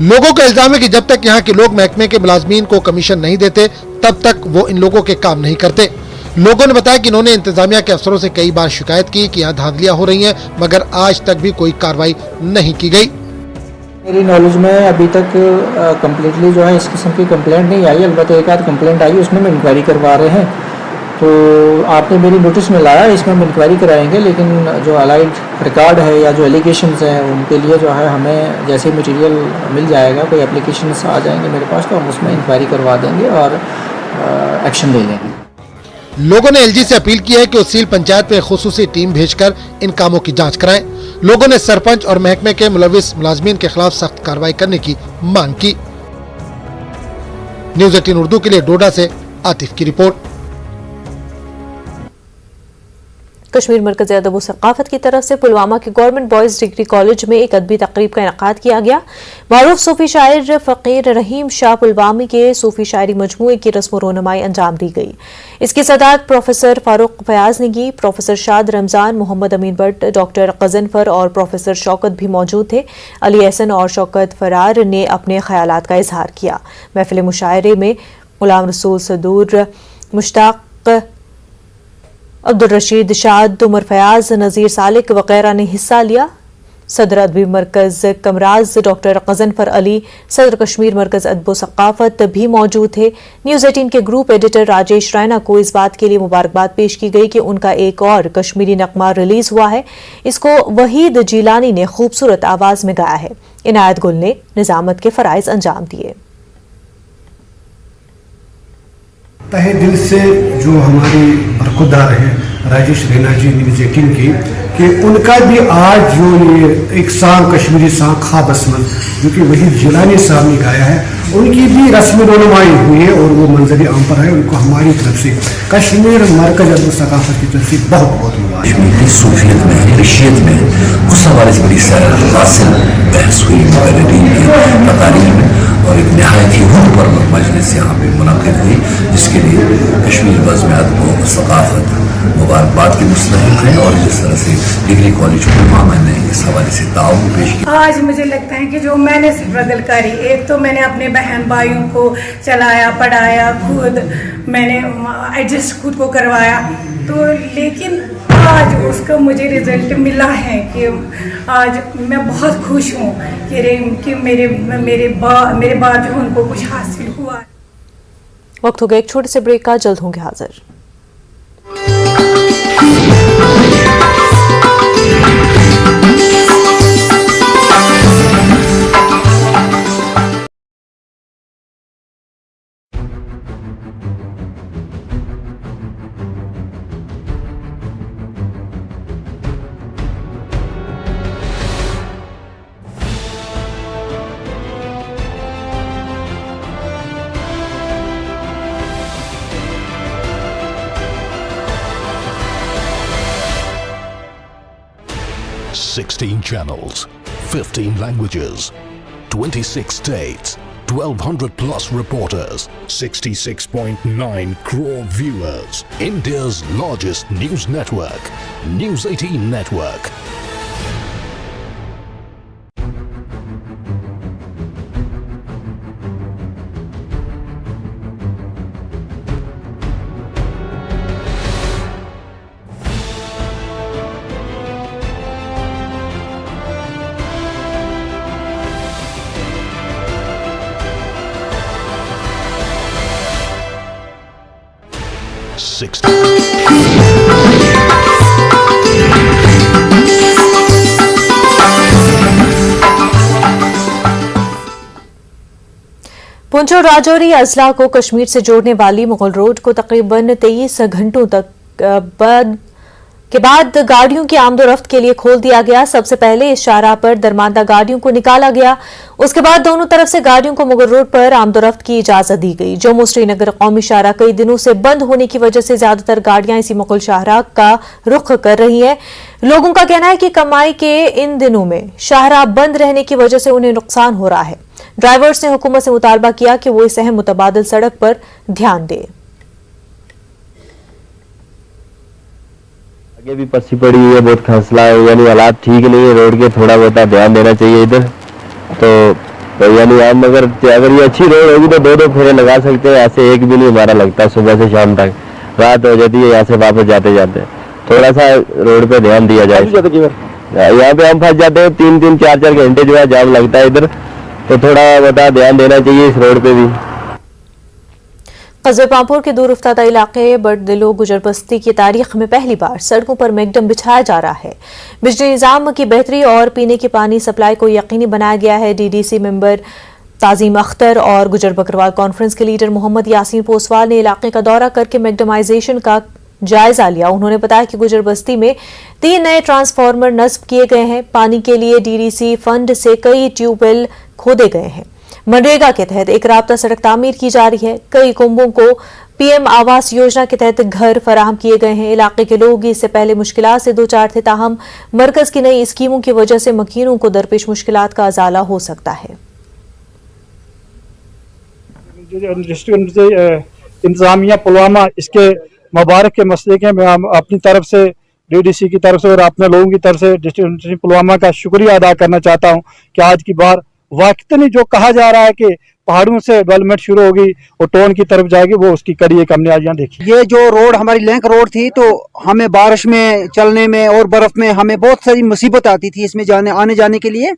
लोगों का इल्जाम है कि जब तक यहाँ के लोग महकमे के मुलाजमीन को कमीशन नहीं देते तब तक वो इन लोगों के काम नहीं करते। लोगों ने बताया कि इन्होंने इंतजामिया के अफसरों से कई बार शिकायत की कि यहाँ धांधलियां हो रही हैं, मगर आज तक भी कोई कार्रवाई नहीं की गई। मेरी नॉलेज में अभी तक कम्प्लीटली जो है इस किस्म की कंप्लेंट नहीं आई। अलबत्ता एक आध कंप्लेंट आई, उसमें हम इंक्वायरी करवा रहे हैं। तो आपने मेरी नोटिस में लाया, इसमें हम इंक्वायरी कराएंगे। लेकिन जो अलाइड रिकॉर्ड है या जो एलिगेशंस हैं उनके लिए जो है हमें जैसे मटेरियल मिल जाएगा, कोई एप्लीकेशंस आ जाएंगे मेरे पास, तो हम उसमें इंक्वायरी करवा देंगे और एक्शन ले लेंगे। लोगों ने LG से अपील की है कि वो सील पंचायत में खुसूसी टीम भेजकर इन कामों की जांच कराएं। लोगों ने सरपंच और महकमे के मुलविस मुलाजमीन के खिलाफ सख्त कार्रवाई करने की मांग की। न्यूज़ 18 उर्दू के लिए डोडा से आतिफ की रिपोर्ट। कश्मीर मरकज़ अदब व सक़ाफ़त की तरफ से पुलवामा के गवर्नमेंट बॉयज़ डिग्री कॉलेज में एक अदबी तकरीब का इनेकाद किया गया। मारूफ सूफी शायर फ़कीर रहीम शाह पुलवामी के सूफी शायरी मजमूए की रस्म रोनमाई अंजाम दी गई। इसकी सदारत प्रोफेसर फारूक फयाज ने की। प्रोफेसर शाद रमज़ान, मोहम्मद अमीन भट्ट, डॉक्टर क़ज़नफ़र और प्रोफेसर शौकत भी मौजूद थे। अली एहसन और शौकत फरार ने अपने ख्यालात का इजहार किया। महफिल मुशायरे में गुलाम रसूल सदूर, मुश्ताक अब्दुल रशीद शाद, उमर फयाज, नज़ीर सालिक वगैरह ने हिस्सा लिया। सदर अदबी मरकज़ कमराज डॉक्टर क़ज़नफ़र अली, सदर कश्मीर मरकज़ अदब सक़ाफ़त भी मौजूद थे। न्यूज़ 18 के ग्रुप एडिटर राजेश रैना को इस बात के लिए मुबारकबाद पेश की गई कि उनका एक और कश्मीरी नगमा रिलीज हुआ है। इसको वहीद जीलानी ने खूबसूरत आवाज़ में गाया है। इनायत गुल ने निज़ामत के फ़राइज़ अंजाम दिए। तहे दिल से जो हमारे बरखुरदार हैं राजेश रैना जी न्यूज़ 18 की, कि उनका भी आज जो ये एक सॉन्ग कश्मीरी सॉन्ग ख्वाब असमत जो कि वहीद जिलानी साहब ने गाया है, उनकी भी रस्म रोनुमाई हुई है और वो मंजर आम पर है। उनको हमारी तरफ से कश्मीर मरकज़ अदब सक़ाफ़त की तरफ से बहुत बहुत मुबारक। कश्मीर की सूफियत में, रिशियत में उस हवाले से बड़ी हासिल बहस हुई तकारीर में, और एक नहायत ही पर मजलिस यहाँ पे मुनक़िद हुई, जिसके लिए कश्मीर बज़्म अदब सक़ाफ़त मुबारकबाद की मुस्तहिक़ है। और जिस तरह से डिग्री कॉलेज पुलवामा ने इस हवाले से ताउन पेश किया। आज मुझे लगता है कि जो मैंने स्ट्रगल करी, एक तो मैंने अपने बहन भाइयों को चलाया, पढ़ाया, खुद मैंने एडजस्ट खुद को करवाया, तो लेकिन आज उसका मुझे रिजल्ट मिला है कि आज मैं बहुत खुश हूँ कि मेरे बाद जो उनको कुछ हासिल हुआ। वक्त हो गया एक छोटे से ब्रेक का, जल्द होंगे हाजिर। channels, 15 languages, 26 states, 1200 plus reporters, 66.9 crore viewers. India's largest news network, News 18 Network. Poonch और राजौरी अजला को कश्मीर से जोड़ने वाली मुगल रोड को तकरीबन 23 घंटों के बाद गाड़ियों की आमदोरफ्त के लिए खोल दिया गया। सबसे पहले इस शाहराह पर दरमांदा गाड़ियों को निकाला गया, उसके बाद दोनों तरफ से गाड़ियों को मुगल रोड पर आमदोरफ्त की इजाजत दी गई। जम्मू श्रीनगर कौमी शाहराह कई दिनों से बंद होने की वजह से ज्यादातर गाड़ियां इसी मुगल शाहराह का रुख कर रही हैं। लोगों का कहना है कि कमाई के इन दिनों में शाहराह बंद रहने की वजह से उन्हें नुकसान हो रहा है। ड्राइवर्स ने हुकूमत से मुतालबा किया कि वो इस अहम मुतबादिल सड़क पर ध्यान दे। आगे भी पस्सी पड़ी हुई है, बहुत खसला है, यानी हालात ठीक नहीं है रोड के, थोड़ा बहुत ध्यान देना चाहिए इधर। तो यानी हम अगर ये अच्छी रोड होगी तो दो फेरे लगा सकते हैं, ऐसे एक भी नहीं हमारा लगता। सुबह से शाम तक रात हो जाती है, यहाँ से वापस जाते जाते थोड़ा सा रोड पे ध्यान दिया जाए। यहाँ पे हम फंस जाते हैं, 3-3, 4-4 घंटे जो है जाम लगता है इधर, तो थोड़ा बता ध्यान देना चाहिए इस रोड पे भी। कस्बे पामपुर के दूर उफ्तादा इलाके बड़दिलो गुजर बस्ती की तारीख में पहली बार सड़कों पर मैगडम बिछाया जा रहा है। बिजली निजाम की बेहतरी और पीने की पानी सप्लाई को यकीनी बनाया गया है। डीडीसी मेंबर ताजीम अख्तर और गुजर बकरवाल कॉन्फ्रेंस के लीडर मोहम्मद यासीन पोसवाल ने इलाके का दौरा करके मैगडमाइजेशन का जायजा लिया। उन्होंने बताया कि गुजर बस्ती में 3 नए ट्रांसफार्मर नस्ब किए गए हैं। पानी के लिए डीडीसी फंड से कई ट्यूबवेल खोदे गए हैं। मनरेगा के तहत एक राब्ता सड़क तामीर की जा रही है। कई कुंबों को पीएम आवास योजना के तहत घर फराहम किए गए हैं। इलाके के लोग इससे पहले मुश्किलात से 2-4 थे, ताहम मरकज की नई स्कीमों की वजह से मकीनों को दरपेश मुश्किलात का अजाला हो सकता है। इंतजामिया पुलवामा इसके मुबारक के मसले के मैं अपनी तरफ से डीडीसी की तरफ से और अपने लोगों की तरफ से डिस्ट्रिक्ट पुलवामा का शुक्रिया अदा करना चाहता हूं कि आज की बार वाकई जो कहा जा रहा है कि पहाड़ों से डेवलपमेंट शुरू होगी और टाउन की तरफ जाएगी, वो उसकी कड़ी एक हमने आज यहाँ देखी। ये जो रोड हमारी लिंक रोड थी, तो हमें बारिश में चलने में और बर्फ में हमें बहुत सारी मुसीबत आती थी इसमें आने जाने के लिए।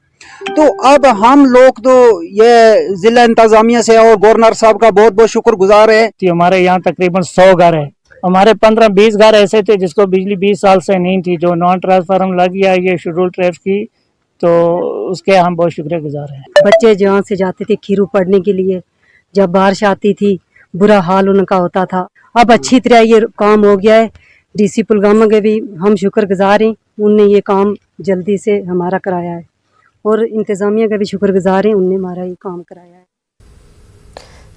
तो अब हम लोग तो ये जिला इंतजामिया से और गवर्नर साहब का बहुत बहुत शुक्रगुजार है। हमारे यहाँ तकरीबन 100 घर है। हमारे 15-20 घर ऐसे थे जिसको बिजली 20 साल से नहीं थी, जो नॉन ट्रांसफार्मर लग गया ये शेड्यूल ट्रैफ की, तो उसके हम बहुत शुक्रगुजार हैं। बच्चे जहाँ से जाते थे खीरू पढ़ने के लिए, जब बारिश आती थी बुरा हाल उनका होता था। अब अच्छी तरह ये काम हो गया है। डीसी पुलवामा के भी हम शुक्रगुजार हैं, उनने ये काम जल्दी से हमारा कराया है, और इंतजामिया का भी शुक्रगुजार हैं, उनने हमारा ये काम कराया है।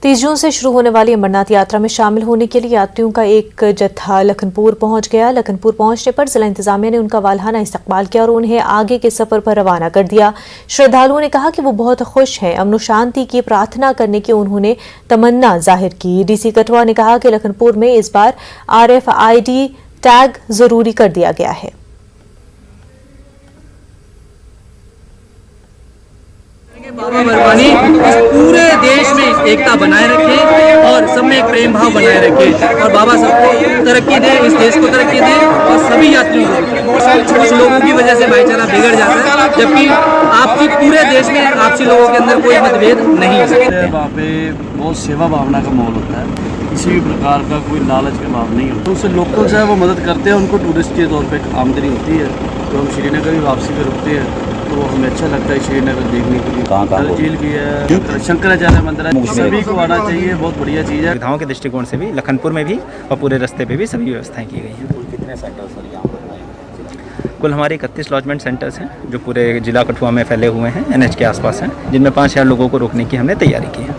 30 जून से शुरू होने वाली अमरनाथ यात्रा में शामिल होने के लिए यात्रियों का एक जत्था लखनपुर पहुंच गया। लखनपुर पहुंचने पर जिला इंतजामिया ने उनका वालहाना इस्तकबाल किया और उन्हें आगे के सफर पर रवाना कर दिया। श्रद्धालुओं ने कहा कि वो बहुत खुश हैं। अमन शांति की प्रार्थना करने की उन्होंने तमन्ना जाहिर की। डीसी कठुआ ने कहा कि लखनपुर में इस बार RFID टैग जरूरी कर दिया गया है। बाबा बरवानी पूरे देश में एकता बनाए रखे और सब में एक प्रेम भाव बनाए रखे, और बाबा सबको तरक्की दे, इस देश को तरक्की दे, और सभी यात्रियों को। कुछ लोगों की वजह से भाईचारा बिगड़ जाता है, जबकि आपसी पूरे देश में आपसी लोगों के अंदर कोई मतभेद नहीं है। वहाँ पे बहुत सेवा भावना का माहौल होता है, किसी भी प्रकार का कोई लालच का भाव नहीं होता। तो उससे लोकल जो है वो मदद करते हैं, उनको टूरिस्ट के तौर पर आमदनी होती है। तो हम श्रीनगर भी वापसी में रुकते हैं, तो हमें अच्छा लगता है श्रीनगर देखने के लिए। डल झील भी है, शंकराचार्य मंदिर है, सभी को आना चाहिए, बहुत बढ़िया चीज़ है। सुविधाओं के दृष्टिकोण से भी लखनपुर में भी और पूरे रास्ते पे भी सभी व्यवस्थाएं की गई हैं। कितने सेंटर्स हैं यहाँ पर? कुल हमारे 31 लॉजमेंट सेंटर्स हैं जो पूरे जिला कठुआ में फैले हुए हैं, NH के आसपास हैं, जिनमें 5000 लोगों को रोकने की हमने तैयारी की है।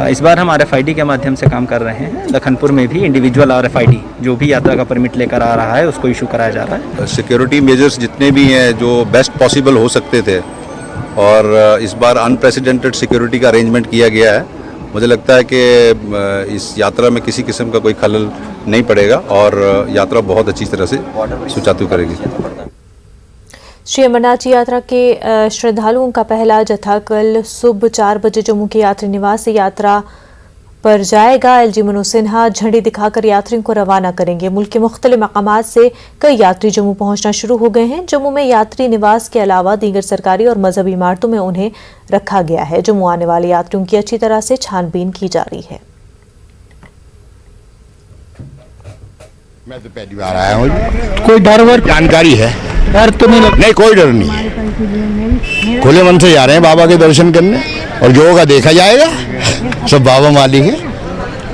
इस बार हम RFID के माध्यम से काम कर रहे हैं। लखनपुर में भी इंडिविजुअल RFID जो भी यात्रा का परमिट लेकर आ रहा है उसको इशू कराया जा रहा है। सिक्योरिटी मेजर्स जितने भी हैं जो बेस्ट पॉसिबल हो सकते थे, और इस बार अनप्रेसिडेंटेड सिक्योरिटी का अरेंजमेंट किया गया है। मुझे लगता है कि इस यात्रा में किसी किस्म का कोई खलल नहीं पड़ेगा और यात्रा बहुत अच्छी तरह से सुचारू करेगी। श्री अमरनाथ यात्रा के श्रद्धालुओं का पहला जत्था कल सुबह 4 बजे जम्मू के यात्री निवास से यात्रा पर जाएगा। LG मनोज सिन्हा झंडी दिखाकर यात्रियों को रवाना करेंगे। मुल्क के मुख्तलिफ मकामात से कई यात्री जम्मू पहुंचना शुरू हो गए हैं। जम्मू में यात्री निवास के अलावा दीगर सरकारी और मजहबी इमारतों में उन्हें रखा गया है। जम्मू आने वाले यात्रियों की अच्छी तरह से छानबीन की जा रही है। मैं तो पहली बार आया हूँ। कोई डर वर जानकारी है? डर तो नहीं लगता? नहीं, कोई डर नहीं है। खुले मन से जा रहे हैं बाबा के दर्शन करने, और जो होगा देखा जाएगा। सब बाबा मालिक है।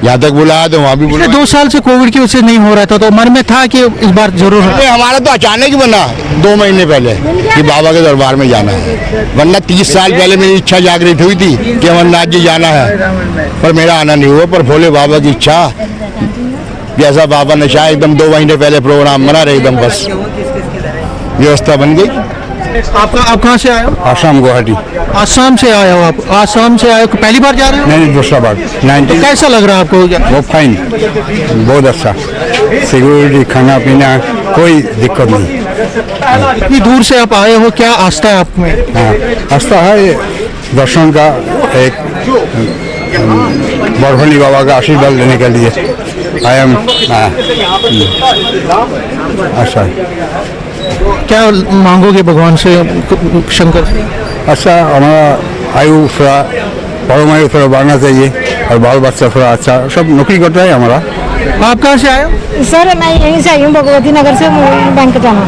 यहाँ तक बुलाया तो वहाँ भी बुलाया। 2 साल से कोविड की वजह से नहीं हो रहा था, तो मन में था कि इस बार जरूर है। हमारा तो अचानक ही बना 2 महीने पहले कि बाबा के दरबार में जाना है, वरना 30 साल पहले मेरी इच्छा जागृत हुई थी कि अमरनाथ जी जाना है, पर मेरा आना नहीं हुआ। पर भोले बाबा की इच्छा, जैसा बाबा ने चाहा, एकदम 2 महीने पहले प्रोग्राम बना रहे, एकदम बस व्यवस्था बन गई। आप कहाँ से आए हो? आसाम, गुवाहाटी। आसाम से आए हो आप? आसाम से आए हो, पहली बार जा रहे हो? नहीं, दूसरा बार। तो कैसा लग रहा है आपको? वो फाइन, बहुत अच्छा, सिक्योरिटी, खाना पीना, कोई दिक्कत नहीं। इतनी दूर से आप आए हो, क्या आस्था है आप में? हाँ, आस्था है दर्शन का, एक बरहनी बाबा का आशीर्वाद लेने के लिए आया हूँ। अच्छा, क्या मांगोगे भगवान से, शंकर से? अच्छा, हमारा आयु थोड़ा, परमायु थोड़ा बढ़ना चाहिए, और बाल बच्चा थोड़ा अच्छा, सब नौकरी करता है हमारा। आप कहाँ से आए हो? सर मैं यहीं से आई हूँ, भगवती नगर से, बैंक जाना।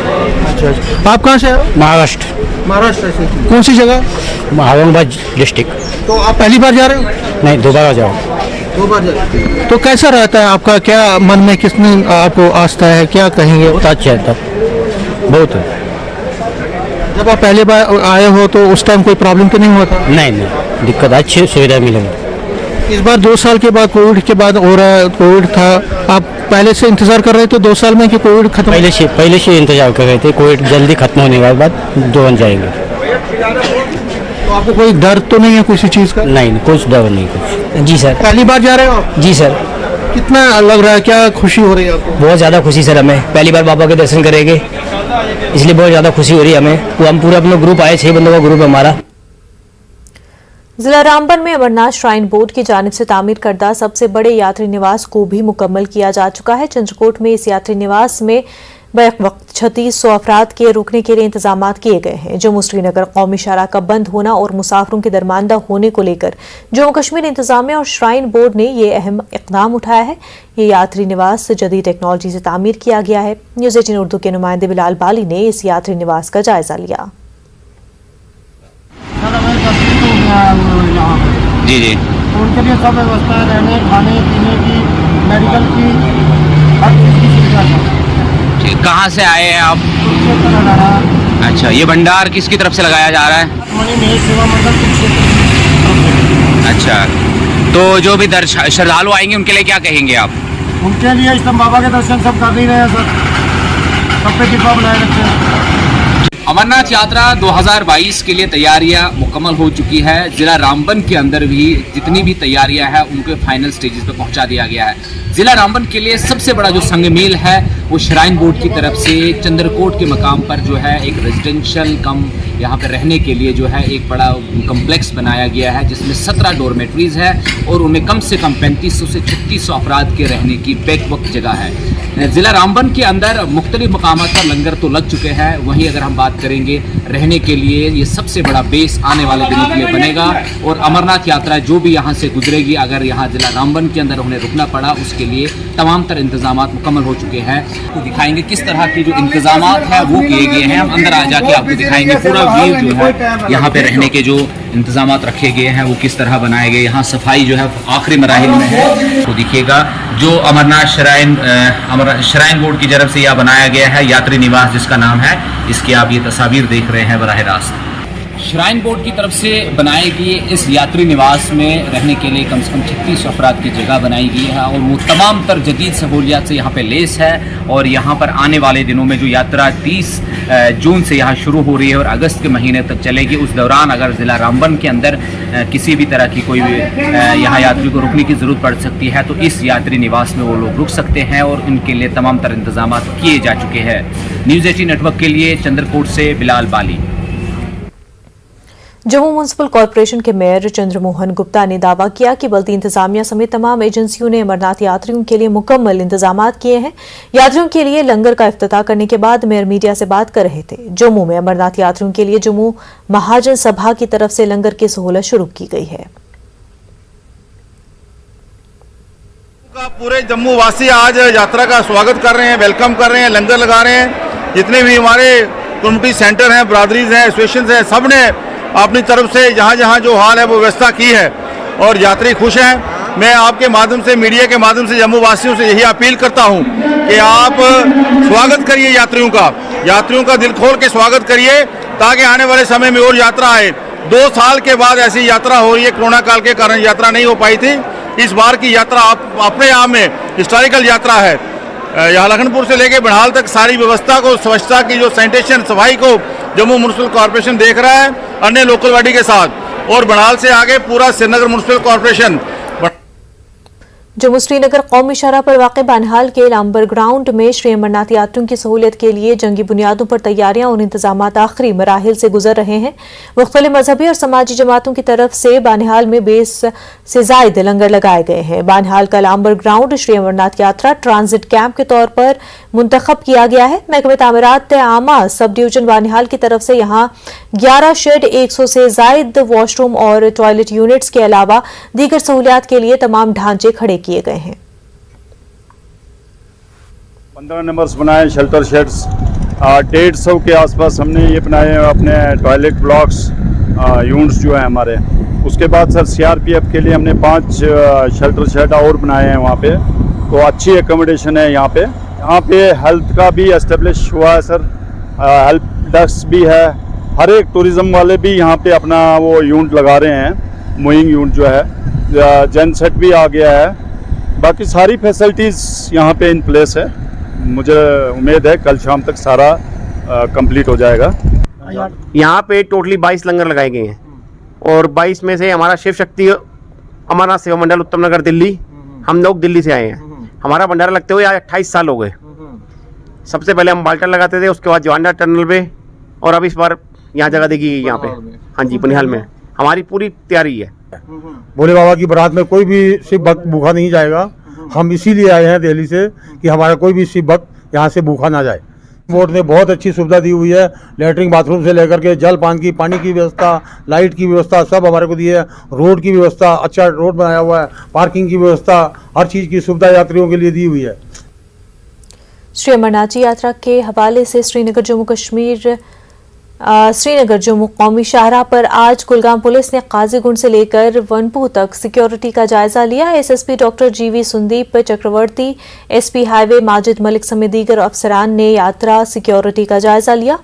अच्छा, आप कहाँ से आए हो? महाराष्ट्र। महाराष्ट्र से कौन सी जगह? औरंगाबाद डिस्ट्रिक्ट। तो आप पहली बार जा रहे हो? नहीं, दोबारा जाओ। 2 बार जा रहे हो। तो कैसा रहता है आपका, क्या मन में किसने आपको आस्था है, क्या कहेंगे? बहुत अच्छा है, तब बहुत है। जब आप पहले बार आए हो तो उस टाइम कोई प्रॉब्लम तो नहीं हुआ था? नहीं, दिक्कत, अच्छी सुविधा मिलेगी। इस बार 2 साल के बाद, कोविड के बाद हो रहा है, कोविड था, आप पहले से इंतजार कर रहे थे 2 साल में कि कोविड खत्म? पहले से इंतजार कर रहे थे, कोविड जल्दी खत्म होने के बाद दोन जाएंगे। तो आपको कोई डर तो नहीं है किसी चीज़ का? नहीं, कुछ डर नहीं, कुछ। जी सर। पहली बार जा रहे हो आप? जी सर। कितना लग रहा है, क्या खुशी हो रही है आपको? बहुत ज़्यादा खुशी सर, हमें पहली बार बाबा के दर्शन करेंगे, इसलिए बहुत ज़्यादा खुशी हो रही है हमें। तो हम पूरा अपना ग्रुप आए, 6 बंदों का ग्रुप है हमारा। जिला रामबन में अमरनाथ श्राइन बोर्ड की जानिब से तामीर करदा सबसे बड़े यात्री निवास को भी मुकम्मल किया जा चुका है। चंद्रकोट में इस यात्री निवास में बैक वक्त 3600 अफराद के रुकने के लिए इंतजाम किए गए हैं। जम्मू श्रीनगर कौमी शाहराह का बंद होना और मुसाफिरों के दरमानदा होने को लेकर जम्मू कश्मीर इंतजामिया और श्राइन बोर्ड ने ये अहम इकदाम उठाया है। ये यात्री निवास जदीद टेक्नोलॉजी से तामीर किया गया है। न्यूज़ 18 उर्दू के नुमाइंदे बिलाल बाली ने इस यात्री निवास का जायजा लिया। जी जी, उनके लिए सब व्यवस्था है, रहने, खाने, पीने की, मेडिकल की, हर चीज़ की सुविधा है। कहाँ से आए हैं आप? अच्छा, ये भंडार किसकी तरफ से लगाया जा रहा है? अच्छा, तो जो भी श्रद्धालु आएंगे उनके लिए क्या कहेंगे आप? उनके लिए इस बाबा के दर्शन सब कर ही रहे हैं सर, सब पे कृपा बनाए रखें। अमरनाथ यात्रा 2022 के लिए तैयारियां मुकम्मल हो चुकी है। जिला रामबन के अंदर भी जितनी भी तैयारियां हैं उनको फाइनल स्टेजेस पे पहुंचा दिया गया है। जिला रामबन के लिए सबसे बड़ा जो संग मेल है वो श्राइन बोर्ड की तरफ से चंद्रकोट के मकाम पर जो है एक रेजिडेंशियल कम यहाँ पर रहने के लिए जो है एक बड़ा कम्प्लेक्स बनाया गया है, जिसमें 17 डोरमेट्रीज है और उनमें कम से कम 3500 से 3600 अफराद के रहने की बैक वक्त जगह है। जिला रामबन के अंदर मुख्तलिफ मकामात पर लंगर तो लग चुके हैं, वहीं अगर हम बात करेंगे रहने के लिए ये सबसे बड़ा बेस आने वाले दिनों के लिए बनेगा। और अमरनाथ यात्रा जो भी यहाँ से गुजरेगी, अगर यहाँ जिला रामबन के अंदर उन्हें रुकना पड़ा, उसके लिए तमाम तर इंतजाम मुकम्मल हो चुके हैं। तो दिखाएंगे किस तरह के जो इंतजाम है वो किए गए हैं। हम अंदर आ जाके आपको दिखाएंगे पूरा व्यू जो है यहाँ पे रहने के जो इंतजाम रखे गए हैं वो किस तरह बनाए गए। यहाँ सफाई जो है आखिरी मराहिल में है। तो देखिएगा जो अमरनाथ श्राइन बोर्ड की तरफ से यह बनाया गया है यात्री निवास जिसका नाम है, इसकी आप ये तस्वीर देख रहे हैं बराह रास्त। श्राइन बोर्ड की तरफ से बनाए गए इस यात्री निवास में रहने के लिए कम से कम 3600 अफराद की जगह बनाई गई है और वो तमाम तर जदीद सहूलियात से यहाँ पे लेस है। और यहाँ पर आने वाले दिनों में जो यात्रा 30 जून से यहाँ शुरू हो रही है और अगस्त के महीने तक चलेगी, उस दौरान अगर ज़िला रामबन के अंदर किसी भी तरह की कोई यहाँ यात्री को रुकने की ज़रूरत पड़ सकती है तो इस यात्री निवास में वो लोग रुक सकते हैं और इनके लिए तमाम तर इंतजाम किए जा चुके हैं। न्यूज़ 18 नेटवर्क के लिए चंद्रकोट से बिलाल बाली। जम्मू म्युनिसिपल कॉरपोरेशन के मेयर चंद्रमोहन गुप्ता ने दावा किया कि बल्दी इंतजामिया समेत तमाम एजेंसियों ने अमरनाथ यात्रियों के लिए मुकम्मल इंतजाम किए हैं। यात्रियों के लिए लंगर का इफ्तिताह करने के बाद मेयर मीडिया से बात कर रहे थे। जम्मू में अमरनाथ यात्रियों के लिए जम्मू महाजन सभा की तरफ से लंगर की सहूलत शुरू की गई है। पूरे जम्मू वासी आज यात्रा का स्वागत कर रहे हैं, वेलकम कर रहे हैं, लंगर लगा रहे हैं। जितने भी हमारे कम्युनिटी सेंटर हैं, ब्रादरीज हैं, एसोसिएशन हैं, सब ने अपनी तरफ से जहाँ जहाँ जो हाल है वो व्यवस्था की है और यात्री खुश हैं। मैं आपके माध्यम से, मीडिया के माध्यम से जम्मू वासियों से यही अपील करता हूँ कि आप स्वागत करिए यात्रियों का दिल खोल के स्वागत करिए, ताकि आने वाले समय में और यात्रा आए। 2 साल के बाद ऐसी यात्रा हो रही है, कोरोना काल के कारण यात्रा नहीं हो पाई थी। इस बार की यात्रा अपने आप में हिस्टोरिकल यात्रा है। यहाँ लखनपुर से लेकर बनिहाल तक सारी व्यवस्था को, स्वच्छता की जो सैनिटेशन सफाई को जम्मू म्युनिसिपल कॉर्पोरेशन देख रहा है अन्य लोकल बॉडी के साथ, और बनिहाल से आगे पूरा श्रीनगर म्युनिसिपल कॉर्पोरेशन। जम्मू श्रीनगर कौमी शहरा पर वाक़ बनिहाल के लांबर ग्राउंड में श्री अमरनाथ यात्रियों की सहूलियत के लिए जंगी बुनियादों पर तैयारियां और इंतजाम आखिरी मराहिल से गुजर रहे हैं। मुख्तलिफ मजहबी और समाजी जमातों की तरफ से बनिहाल में 20 से जायद लंगर लगाए गए हैं। बनिहाल का लांबर ग्राउंड श्री अमरनाथ यात्रा ट्रांजिट कैंप के तौर पर मुंतखब किया गया है। महकमे तामीरात आमा सब डिवीजन बनिहाल की तरफ से यहाँ 11 शेड, 100 से जायद वॉशरूम और टॉयलेट यूनिट्स के अलावा दीगर सहूलियात के लिए तमाम ढांचे खड़े किए गए हैं। 15 नंबर्स बनाए शेल्टर शेड्स, 150 के आसपास हमने ये बनाए अपने टॉयलेट ब्लॉक्स यूनिट्स जो है हमारे। उसके बाद सर CRPF के लिए हमने 5 शेल्टर शेड और बनाए हैं वहाँ पे, तो अच्छी एकोमोडेशन है यहाँ पे। यहाँ पे हेल्थ का भी एस्टेब्लिश हुआ है सर, हेल्प डेस्क भी है। हर एक टूरिज़्म वाले भी यहाँ पे अपना वो यूनिट लगा रहे हैं, मूविंग यूनिट जो है, जेन सेट भी आ गया है। बाकी सारी फैसिलिटीज़ यहाँ पे इन प्लेस है। मुझे उम्मीद है कल शाम तक सारा कंप्लीट हो जाएगा। यहाँ पे टोटली 22 लंगर लगाए गए हैं और 22 में से हमारा शिव शक्ति अमरनाथ सेवा मंडल उत्तम नगर दिल्ली, हम लोग दिल्ली से आए हैं। हमारा भंडारा लगते हुए आज 28 साल हो गए। सबसे पहले हम बाल्टन लगाते थे, उसके बाद जवांडा टनल पे, और अब इस बार यहाँ जगह देगी यहाँ पे। हाँ जी, बनिहाल में हमारी पूरी तैयारी है। भोले बाबा की बारात में कोई भी शिव भक्त भूखा नहीं जाएगा। हम इसीलिए आए हैं दिल्ली से कि हमारा कोई भी शिव भक्त यहाँ से भूखा ना जाए। बोर्ड ने बहुत अच्छी सुविधा दी हुई है, लैट्रिन बाथरूम से लेकर के जल पान की, पानी की व्यवस्था, लाइट की व्यवस्था सब हमारे को दी है। रोड की व्यवस्था, अच्छा रोड बनाया हुआ है, पार्किंग की व्यवस्था, हर चीज़ की सुविधा यात्रियों के लिए दी हुई है। श्री अमरनाथ यात्रा के हवाले से श्रीनगर जम्मू कौमी शाहरा पर आज कुलगाम पुलिस ने काजीगुंड से लेकर वनपू तक सिक्योरिटी का जायजा लिया। SSP डॉक्टर GV सुंदीप चक्रवर्ती, SP हाईवे माजिद मलिक समेत दीगर अफसरान ने यात्रा सिक्योरिटी का जायजा लिया।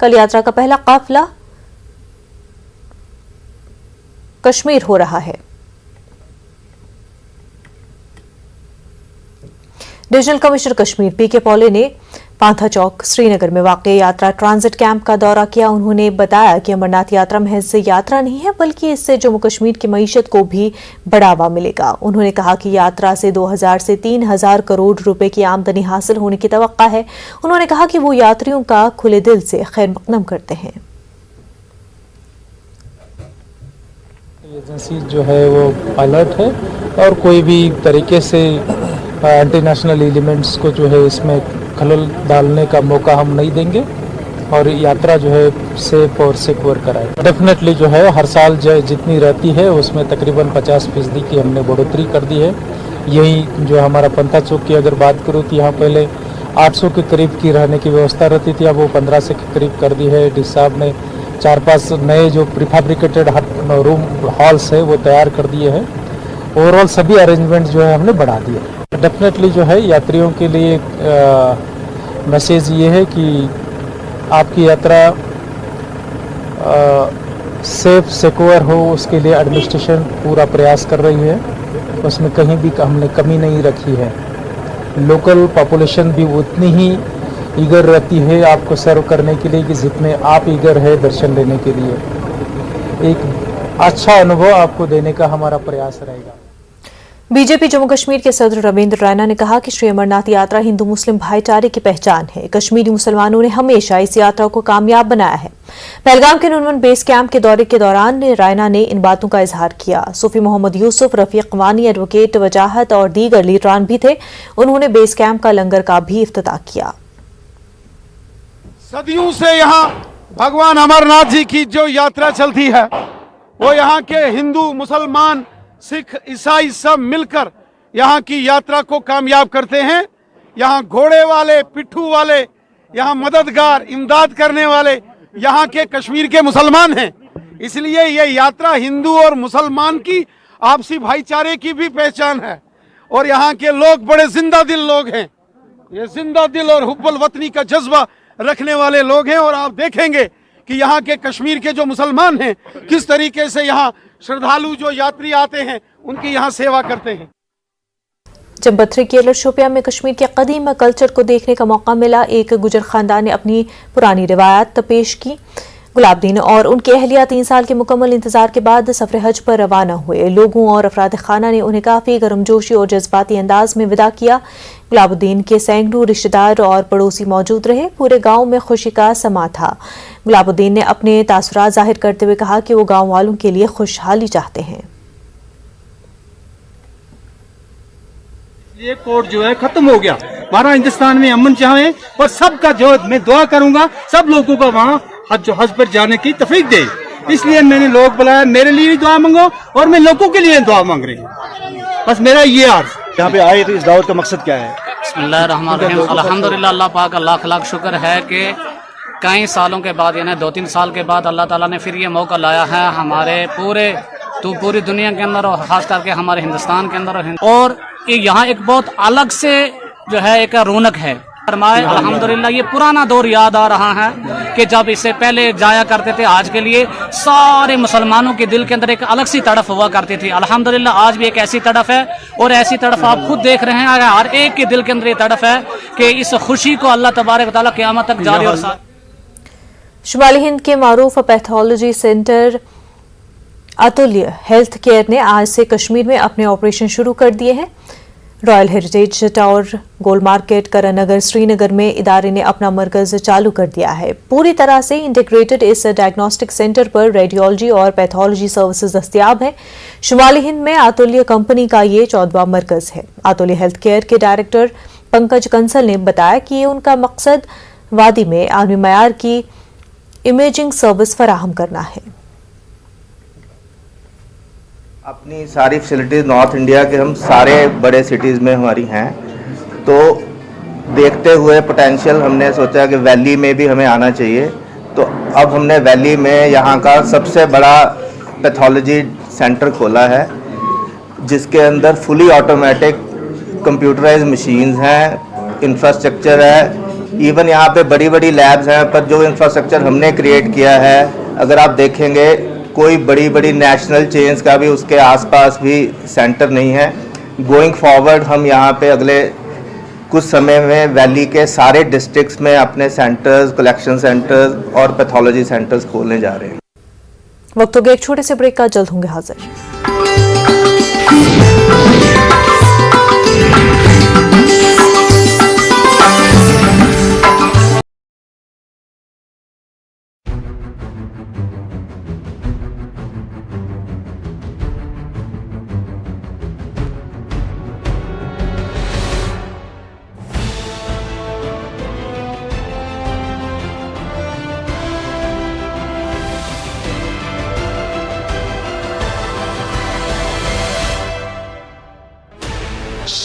कल यात्रा का पहला काफिला कश्मीर हो रहा है। डिविजनल कमिश्नर कश्मीर PK पॉले ने पांथा चौक श्रीनगर में वाक़ यात्रा ट्रांजिट कैंप का दौरा किया। उन्होंने बताया कि अमरनाथ यात्रा महज यात्रा नहीं है, बल्कि इससे जम्मू कश्मीर की मईशत को भी बढ़ावा मिलेगा। उन्होंने कहा कि यात्रा से 2000 से 3000 करोड़ रुपए की आमदनी हासिल होने की तवक्का है। उन्होंने कहा कि वो यात्रियों का खुले दिल से खैर मकदम करते हैं। एजेंसी जो है वो अलर्ट है और कोई भी तरीके से एंटी नेशनल एलिमेंट्स को जो है इसमें खलल डालने का मौका हम नहीं देंगे और यात्रा जो है सेफ और सिक्योर कराए। डेफिनेटली जो है हर साल जो जितनी रहती है उसमें तकरीबन 50% की हमने बढ़ोतरी कर दी है। यही जो हमारा पंथा चौक की अगर बात करूँ तो यहाँ पहले 800 के करीब की रहने की व्यवस्था रहती थी, अब वो 1500 के करीब कर दी है। डी साहब ने 4-5 नए जो प्रीफैब्रिकेटेड रूम हॉल्स है वो तैयार कर दिए हैं। ओवरऑल सभी अरेंजमेंट जो है हमने बढ़ा दिए। डेफिनेटली जो है यात्रियों के लिए मैसेज ये है कि आपकी यात्रा सेफ सिक्योर हो, उसके लिए एडमिनिस्ट्रेशन पूरा प्रयास कर रही है। उसमें कहीं भी हमने कमी नहीं रखी है। लोकल पॉपुलेशन भी उतनी ही ईगर रहती है आपको सर्व करने के लिए कि जितने आप ईगर है दर्शन लेने के लिए। एक अच्छा अनुभव आपको देने का हमारा प्रयास रहेगा। बीजेपी जम्मू कश्मीर के सदर रविंद्र रैना ने कहा कि श्री अमरनाथ यात्रा हिंदू मुस्लिम भाईचारे की पहचान है। कश्मीरी मुसलमानों ने हमेशा इस यात्रा को कामयाब बनाया है। पहलगाम के नुनवन बेस कैंप के दौरे के दौरान रैना ने इन बातों का इजहार किया। सूफी मोहम्मद यूसुफ, रफीक वानी, एडवोकेट वजाहत और दीगर लीडरान भी थे। उन्होंने बेस कैंप का लंगर का भी इफ्तिताह किया। सदियों से यहाँ भगवान अमरनाथ जी की जो यात्रा चलती है वो यहाँ के हिंदू, मुसलमान, सिख, ईसाई सब मिलकर यहाँ की यात्रा को कामयाब करते हैं। यहाँ घोड़े वाले, पिट्ठू वाले, यहाँ मददगार, इमदाद करने वाले यहाँ के कश्मीर के मुसलमान हैं। इसलिए ये यात्रा हिंदू और मुसलमान की आपसी भाईचारे की भी पहचान है। और यहाँ के लोग बड़े जिंदा दिल लोग हैं। ये जिंदा दिल और हुब्बुल वतनी का जज्बा रखने वाले लोग हैं। और आप देखेंगे कि यहाँ के कश्मीर के जो मुसलमान हैं किस तरीके से यहाँ श्रद्धालु जो यात्री आते हैं उनकी यहाँ सेवा करते हैं। जब बथरी केरल शोपियां में कश्मीर के कदीम कल्चर को देखने का मौका मिला, एक गुजर खानदान ने अपनी पुरानी रिवायत पेश की। गुलाबदीन और उनकी अहलिया 3 साल के मुकम्मल इंतजार के बाद सफर हज पर रवाना हुए। लोगों और अफराद खाना ने उन्हें काफी गर्मजोशी और जज्बाती अंदाज में विदा किया। गुलाबुद्दीन के सैकड़ों रिश्तेदार और पड़ोसी मौजूद रहे। पूरे गांव में खुशी का समा था। गुलाबुद्दीन ने अपने तासुरात जाहिर करते हुए कहा कि वो गांव वालों के लिए खुशहाली चाहते हैं। ये कोड जो है खत्म हो गया। हमारा हिंदुस्तान में अमन चाहे और सबका जो मैं दुआ करूंगा सब लोगों को वहाँ हज पर जाने की तौफीक दे। इसलिए मैंने लोग बुलाया, मेरे लिए भी दुआ मांगो और मैं लोगों के लिए दुआ मांग रही हूँ। बस मेरा ये अर्ज। यहाँ पे आए तो इस दावत का मकसद क्या है? बिस्मिल्लाहिर्रहमानिर्रहीम। अल्हम्दुलिल्लाह, अल्लाह पाक का लाख लाख शुक्र है कि कई सालों के बाद यानी 2-3 साल के बाद अल्लाह ताला ने फिर ये मौका लाया है हमारे पूरी दुनिया के अंदर और खास करके हमारे हिंदुस्तान के अंदर। और यहाँ एक बहुत अलग से जो है एक रौनक है। फरमाए अल्हम्दुलिल्लाह, ये पुराना दौर याद आ रहा है कि जब इससे पहले जाया करते थे। आज के लिए सारे मुसलमानों के दिल के अंदर एक अलग सी तड़फ हुआ करती थी। अल्हम्दुलिल्लाह आज भी एक ऐसी तड़फ है और ऐसी तड़फ आप खुद देख रहे हैं। हर एक के दिल के अंदर ये तड़फ है कि इस खुशी को अल्लाह तबारक व तआला क़यामत तक जारी और शुमाली हिंद के मारूफ पैथोलॉजी सेंटर अतुल्य हेल्थ केयर ने आज से कश्मीर में अपने ऑपरेशन शुरू कर दिए हैं। रॉयल हेरिटेज टावर, गोल मार्केट, करण नगर, श्रीनगर में इदारे ने अपना मरकज चालू कर दिया है। पूरी तरह से इंटीग्रेटेड इस डायग्नोस्टिक सेंटर पर रेडियोलॉजी और पैथोलॉजी सर्विसेज दस्तियाब हैं। शुमाली हिंद में अतुल्य कंपनी का ये 14वां मरकज है। अतुल्य हेल्थ केयर के डायरेक्टर पंकज कंसल ने बताया कि ये उनका मकसद वादी में आलमी मयार की इमेजिंग सर्विस फराहम करना है। अपनी सारी फैसिलिटीज़ नॉर्थ इंडिया के हम सारे बड़े सिटीज़ में हमारी हैं, तो देखते हुए पोटेंशियल हमने सोचा कि वैली में भी हमें आना चाहिए। तो अब हमने वैली में यहाँ का सबसे बड़ा पैथोलॉजी सेंटर खोला है, जिसके अंदर फुली ऑटोमेटिक कंप्यूटराइज मशीन्स हैं, इंफ्रास्ट्रक्चर है। इवन यहाँ पे बड़ी बड़ी लैब्स हैं, पर जो इंफ्रास्ट्रक्चर हमने क्रिएट किया है, अगर आप देखेंगे कोई बड़ी बड़ी नेशनल चेन्स का भी उसके आसपास भी सेंटर नहीं है। गोइंग फॉरवर्ड हम यहाँ पे अगले कुछ समय में वैली के सारे डिस्ट्रिक्ट्स में अपने सेंटर्स, कलेक्शन सेंटर्स और पैथोलॉजी सेंटर्स खोलने जा रहे हैं। वक्त हो गया एक छोटे से ब्रेक का, जल्द होंगे हाजिर।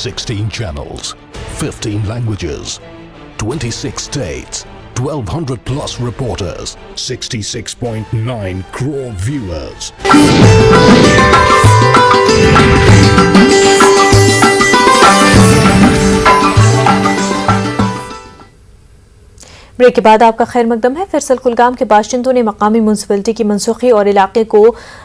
16 channels, 15 languages, 26 states, 1,200 plus reporters, 66.9 crore viewers. Break के बाद आपका खैर मकदम है। फिरसल कुलगाम के बाशिंदों ने मकामी म्यूनसिपलिटी की मनसूखी और इलाके को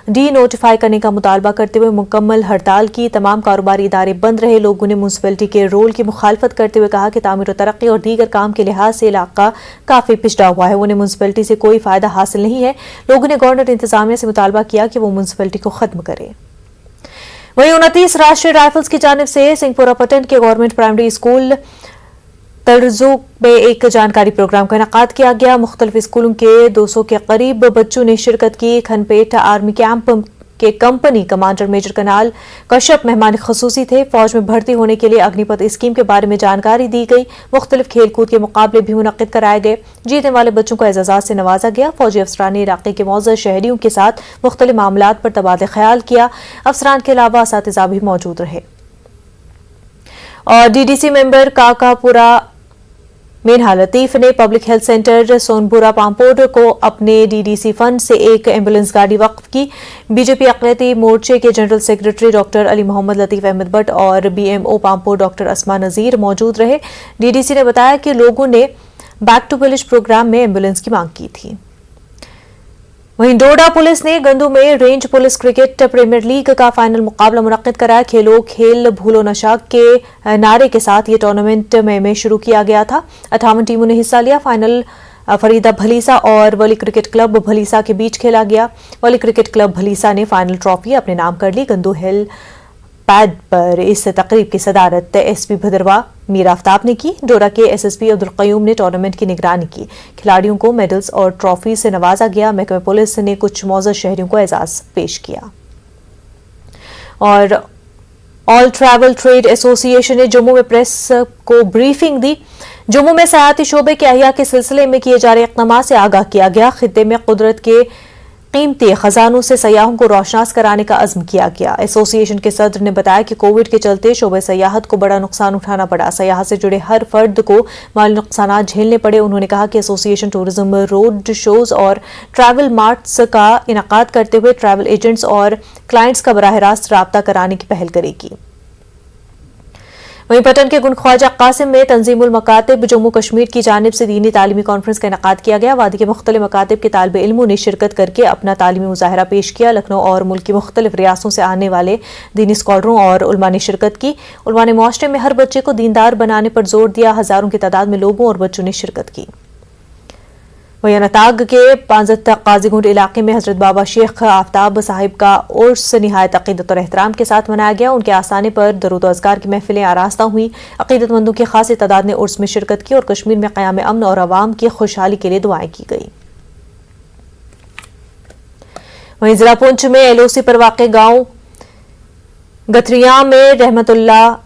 डी नोटिफाई करने का मुतालबा करते हुए मुकम्मल हड़ताल की। तमाम कारोबारी इदारे बंद रहे। लोगों ने म्यूनसिपलिटी के रोल की मुखालफत करते हुए कहा कि तामीर तरक्की और दीगर काम के लिहाज से इलाका काफी पिछड़ा हुआ है। उन्हें म्यूनसिपलिटी से कोई फायदा हासिल नहीं है। लोगों ने गवर्नर इंतजामिया से मुतालबा किया कि वो म्यूनसिपलिटी को खत्म करे। वहीं 29 राष्ट्रीय राइफल्स की जानिब से सिंहपुरा पटन के गवर्नमेंट प्राइमरी स्कूल तर्जो में एक जानकारी प्रोग्राम का इनेकाद किया गया। मुख्तलिफ स्कूलों के 200 के करीब बच्चों ने शिरकत की। खनपेट आर्मी कैंप के कंपनी कमांडर मेजर कनाल कश्यप मेहमान खसूसी थे। फौज में भर्ती होने के लिए अग्निपथ स्कीम के बारे में जानकारी दी गई। मुख्तलिफ खेलकूद के मुकाबले भी मुनक्किद कराए गए। जीतने वाले बच्चों को एजाज़ात से नवाजा गया। फौजी अफसरान ने इलाके के मौजूद शहरियों के साथ मुख्तलिफ मामलात पर तबादला ख्याल किया। अफसरान के अलावा असातिज़ा भी मौजूद रहे। और डीडीसी मेंबर काकापुरा मेनहा लतीफ ने public health centre Sonpura Pampore को अपने डीडीसी फंड से एक एम्बुलेंस गाड़ी वक्फ की। बीजेपी अक़लियती मोर्चे के general secretary doctor Ali Mohammad Latif Ahmad Bhat और बीएमओ पामपोर डॉक्टर अस्मा नजीर मौजूद रहे। डीडीसी ने बताया कि लोगों ने बैक टू विलेज प्रोग्राम में एम्बुलेंस की मांग की थी। वहीं डोडा पुलिस ने गंदू में range police cricket premier league का फाइनल मुकाबला मुनक्किद कराया। खेलो खेल भूलो नशा के नारे के साथ ये टूर्नामेंट मई में शुरू किया गया था। 58 टीमों ने हिस्सा लिया। फाइनल फरीदा भलीसा और वली क्रिकेट क्लब भलीसा के बीच खेला गया। वली क्रिकेट क्लब भलीसा ने फाइनल ट्रॉफी अपने नाम कर ली। गंदू हिल पैड पर इस तकरीब की सदारत एसपी भदरवा मीर आफ्ताब ने की। डोडा के एसएसपी अब्दुल कयूम ने टूर्नामेंट की निगरानी की। खिलाड़ियों को मेडल्स और ट्रॉफी से नवाजा गया। महकमे पुलिस ने कुछ मौजूद शहरियों को एजाज पेश किया। और ऑल ट्रैवल ट्रेड एसोसिएशन ने जम्मू में प्रेस को ब्रीफिंग दी। जम्मू में सयाहती शोबे के अहिया के सिलसिले में किए जा रहे इक़दामात से आगाह किया गया। खित्ते में कुदरत के कीमती खजानों से सयाहों को रोशनास कराने का अज़्म किया गया। एसोसिएशन के सदर ने बताया कि कोविड के चलते शोबे सयाहत को बड़ा नुकसान उठाना पड़ा। सयाहत से जुड़े हर फर्द को माली नुकसान झेलने पड़े। उन्होंने कहा कि एसोसिएशन टूरिज्म रोड शोज और ट्रैवल मार्ट्स का इनेकाद करते हुए ट्रैवल एजेंट्स और क्लाइंट्स का बराह रास्त राब्ता कराने की पहल करेगी। वहीं पटन के गुन ख्वाजा कासिम में तंजीमुल मकातिब जम्मू कश्मीर की जानिब से दीनी तालीमी कॉन्फ्रेंस का इनेकाद किया गया। वादी के मुख्तलिफ मकातिब के तालिब इल्मों ने शिरकत करके अपना तालीमी मुजाहरा पेश किया। लखनऊ और मुल्क की मुख्तलिफ रियासतों से आने वाले दीनी स्कॉलरों और उलमा ने शिरकत की। उलमा ने मुआशरे में हर बच्चे को दीनदार बनाने पर जोर दिया। हजारों की तादाद में लोगों और बच्चों ने शिरकत की। वहीं अनंतनाग के पांजत काजीगुंड इलाके में हजरत बाबा शेख आफ्ताब साहिब का उर्स निहायत अकीदत और एहतराम के साथ मनाया गया। उनके आसाने पर दरूद व अज़कार की महफिलें आरास्ता हुई। अकीदतमंदों की खासी तादाद ने उर्स में शिरकत की और कश्मीर में क़याम अमन और अवाम की खुशहाली के लिए दुआएं की गई। वहीं जिला पुंछ में एलओसी पर वाक़े गांव गथरिया में रहमतुल्लाह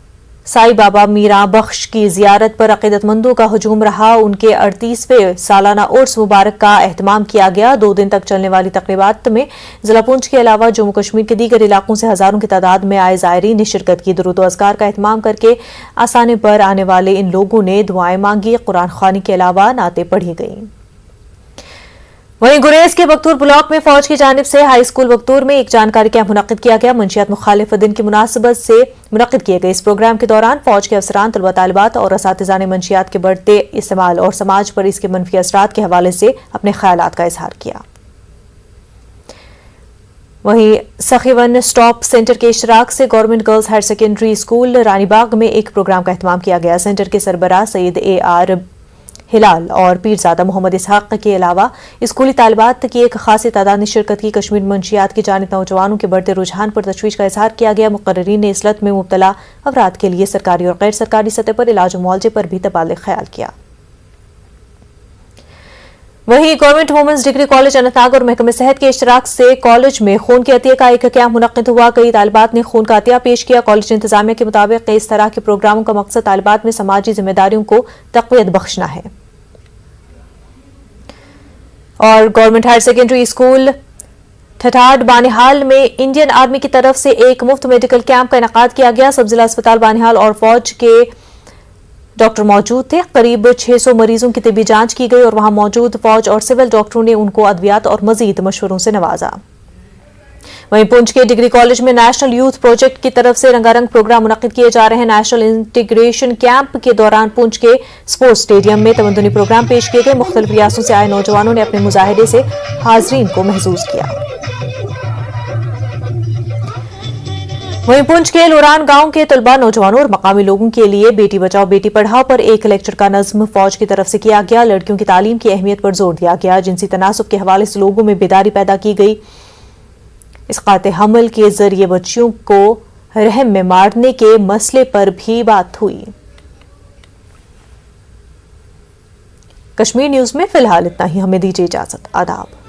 साई बाबा मीरा बख्श की जियारत पर अकीदतमंदों का हुजूम रहा। उनके 38वें सालाना उर्स मुबारक का एहतमाम किया गया। 2 दिन तक चलने वाली तकरीबात में जिला पुंछ के अलावा जम्मू कश्मीर के दीगर इलाकों से हजारों की तादाद में आए ज़ायरीन ने शिरकत की। दुरूद व अज़कार का एहतमाम करके आसाने पर आने वाले इन लोगों ने दुआएं मांगी। कुरान ख्वानी के अलावा नाते पढ़ी गईं। वहीं गुरेज के बख्तूर ब्लॉक में फौज की जानिब से हाई स्कूल बख्तूर में एक जानकारी कैंप मुनक्किद किया गया। मंशियात मुखालिफ दिन की मुनासिबत से मुनक्किद किए गए इस प्रोग्राम के दौरान फौज के अफसरान, तलबा तालिबात और असातिज़ा ने मंशियात के बढ़ते इस्तेमाल और समाज पर इसके मनफी असरात के हवाले से अपने ख्यालात का इजहार किया। वहीं सखी वन स्टॉप सेंटर के इश्तराक से government girls higher secondary school Ranibagh में एक प्रोग्राम का एहतमाम किया गया। सेंटर के सरबराह सैयद AR हिलाल और पीरजादा मोहम्मद इसहाक के अलावा स्कूली तालिबात की एक खासी तादाद ने शिरकत की। कश्मीर मंशियात की जानिब नौजवानों के बढ़ते रुझान पर तशवीश का इजहार किया गया। मुकर्रीरीन ने इस लत में मुब्तला अफराद के लिए सरकारी और गैर सरकारी सतह पर इलाज और मुआवजे पर भी तबादले ख्याल किया। वहीं government women's degree college Anantnag और महकमे सेहत के इश्तराक से कॉलेज में खून के अतिया का एक कैंप मुनक्किद हुआ। कई तालिबात ने खून का अतिया पेश किया। कॉलेज इंतजामिया के मुताबिक इस तरह के प्रोग्रामों का मकसद तालिबात में समाजी जिम्मेदारियों को तक़वियत बख्शना है। और government higher secondary school Thathar Banihal में इंडियन आर्मी की तरफ से एक मुफ्त मेडिकल कैंप का इनेकाद किया गया। सब जिला अस्पताल बानिहाल और फौज के डॉक्टर मौजूद थे। करीब 600 मरीजों की तिब्बी जांच की गई और वहां मौजूद फौज और सिविल डॉक्टरों ने उनको अद्वियात और मजीद मशवरों से नवाजा। वहीं पुंछ के डिग्री कॉलेज में नेशनल यूथ प्रोजेक्ट की तरफ से रंगारंग प्रोग्राम मुनक्किद किए जा रहे हैं। नेशनल इंटीग्रेशन कैंप के दौरान पुंछ के स्पोर्ट्स स्टेडियम में तमद्दुनी प्रोग्राम पेश किए गए। मुख्तलिफ रियासतों से आए नौजवानों ने अपने मुजाहिदे से हाजरीन को महसूस किया। वहीं पुंछ के लोरान गांव के तलबा, नौजवानों और मकामी लोगों के लिए बेटी बचाओ बेटी पढ़ाओ पर एक लेक्चर का नज्म फौज की तरफ से किया गया। लड़कियों की तालीम की अहमियत पर जोर दिया गया। जिनसी तनासुब के हवाले से लोगों में बेदारी पैदा की गई। इसकाते हमल के जरिए बच्चियों को रहम में मारने के मसले पर भी बात हुई। कश्मीर न्यूज में फिलहाल इतना ही। हमें दीजिए इजाजत। आदाब।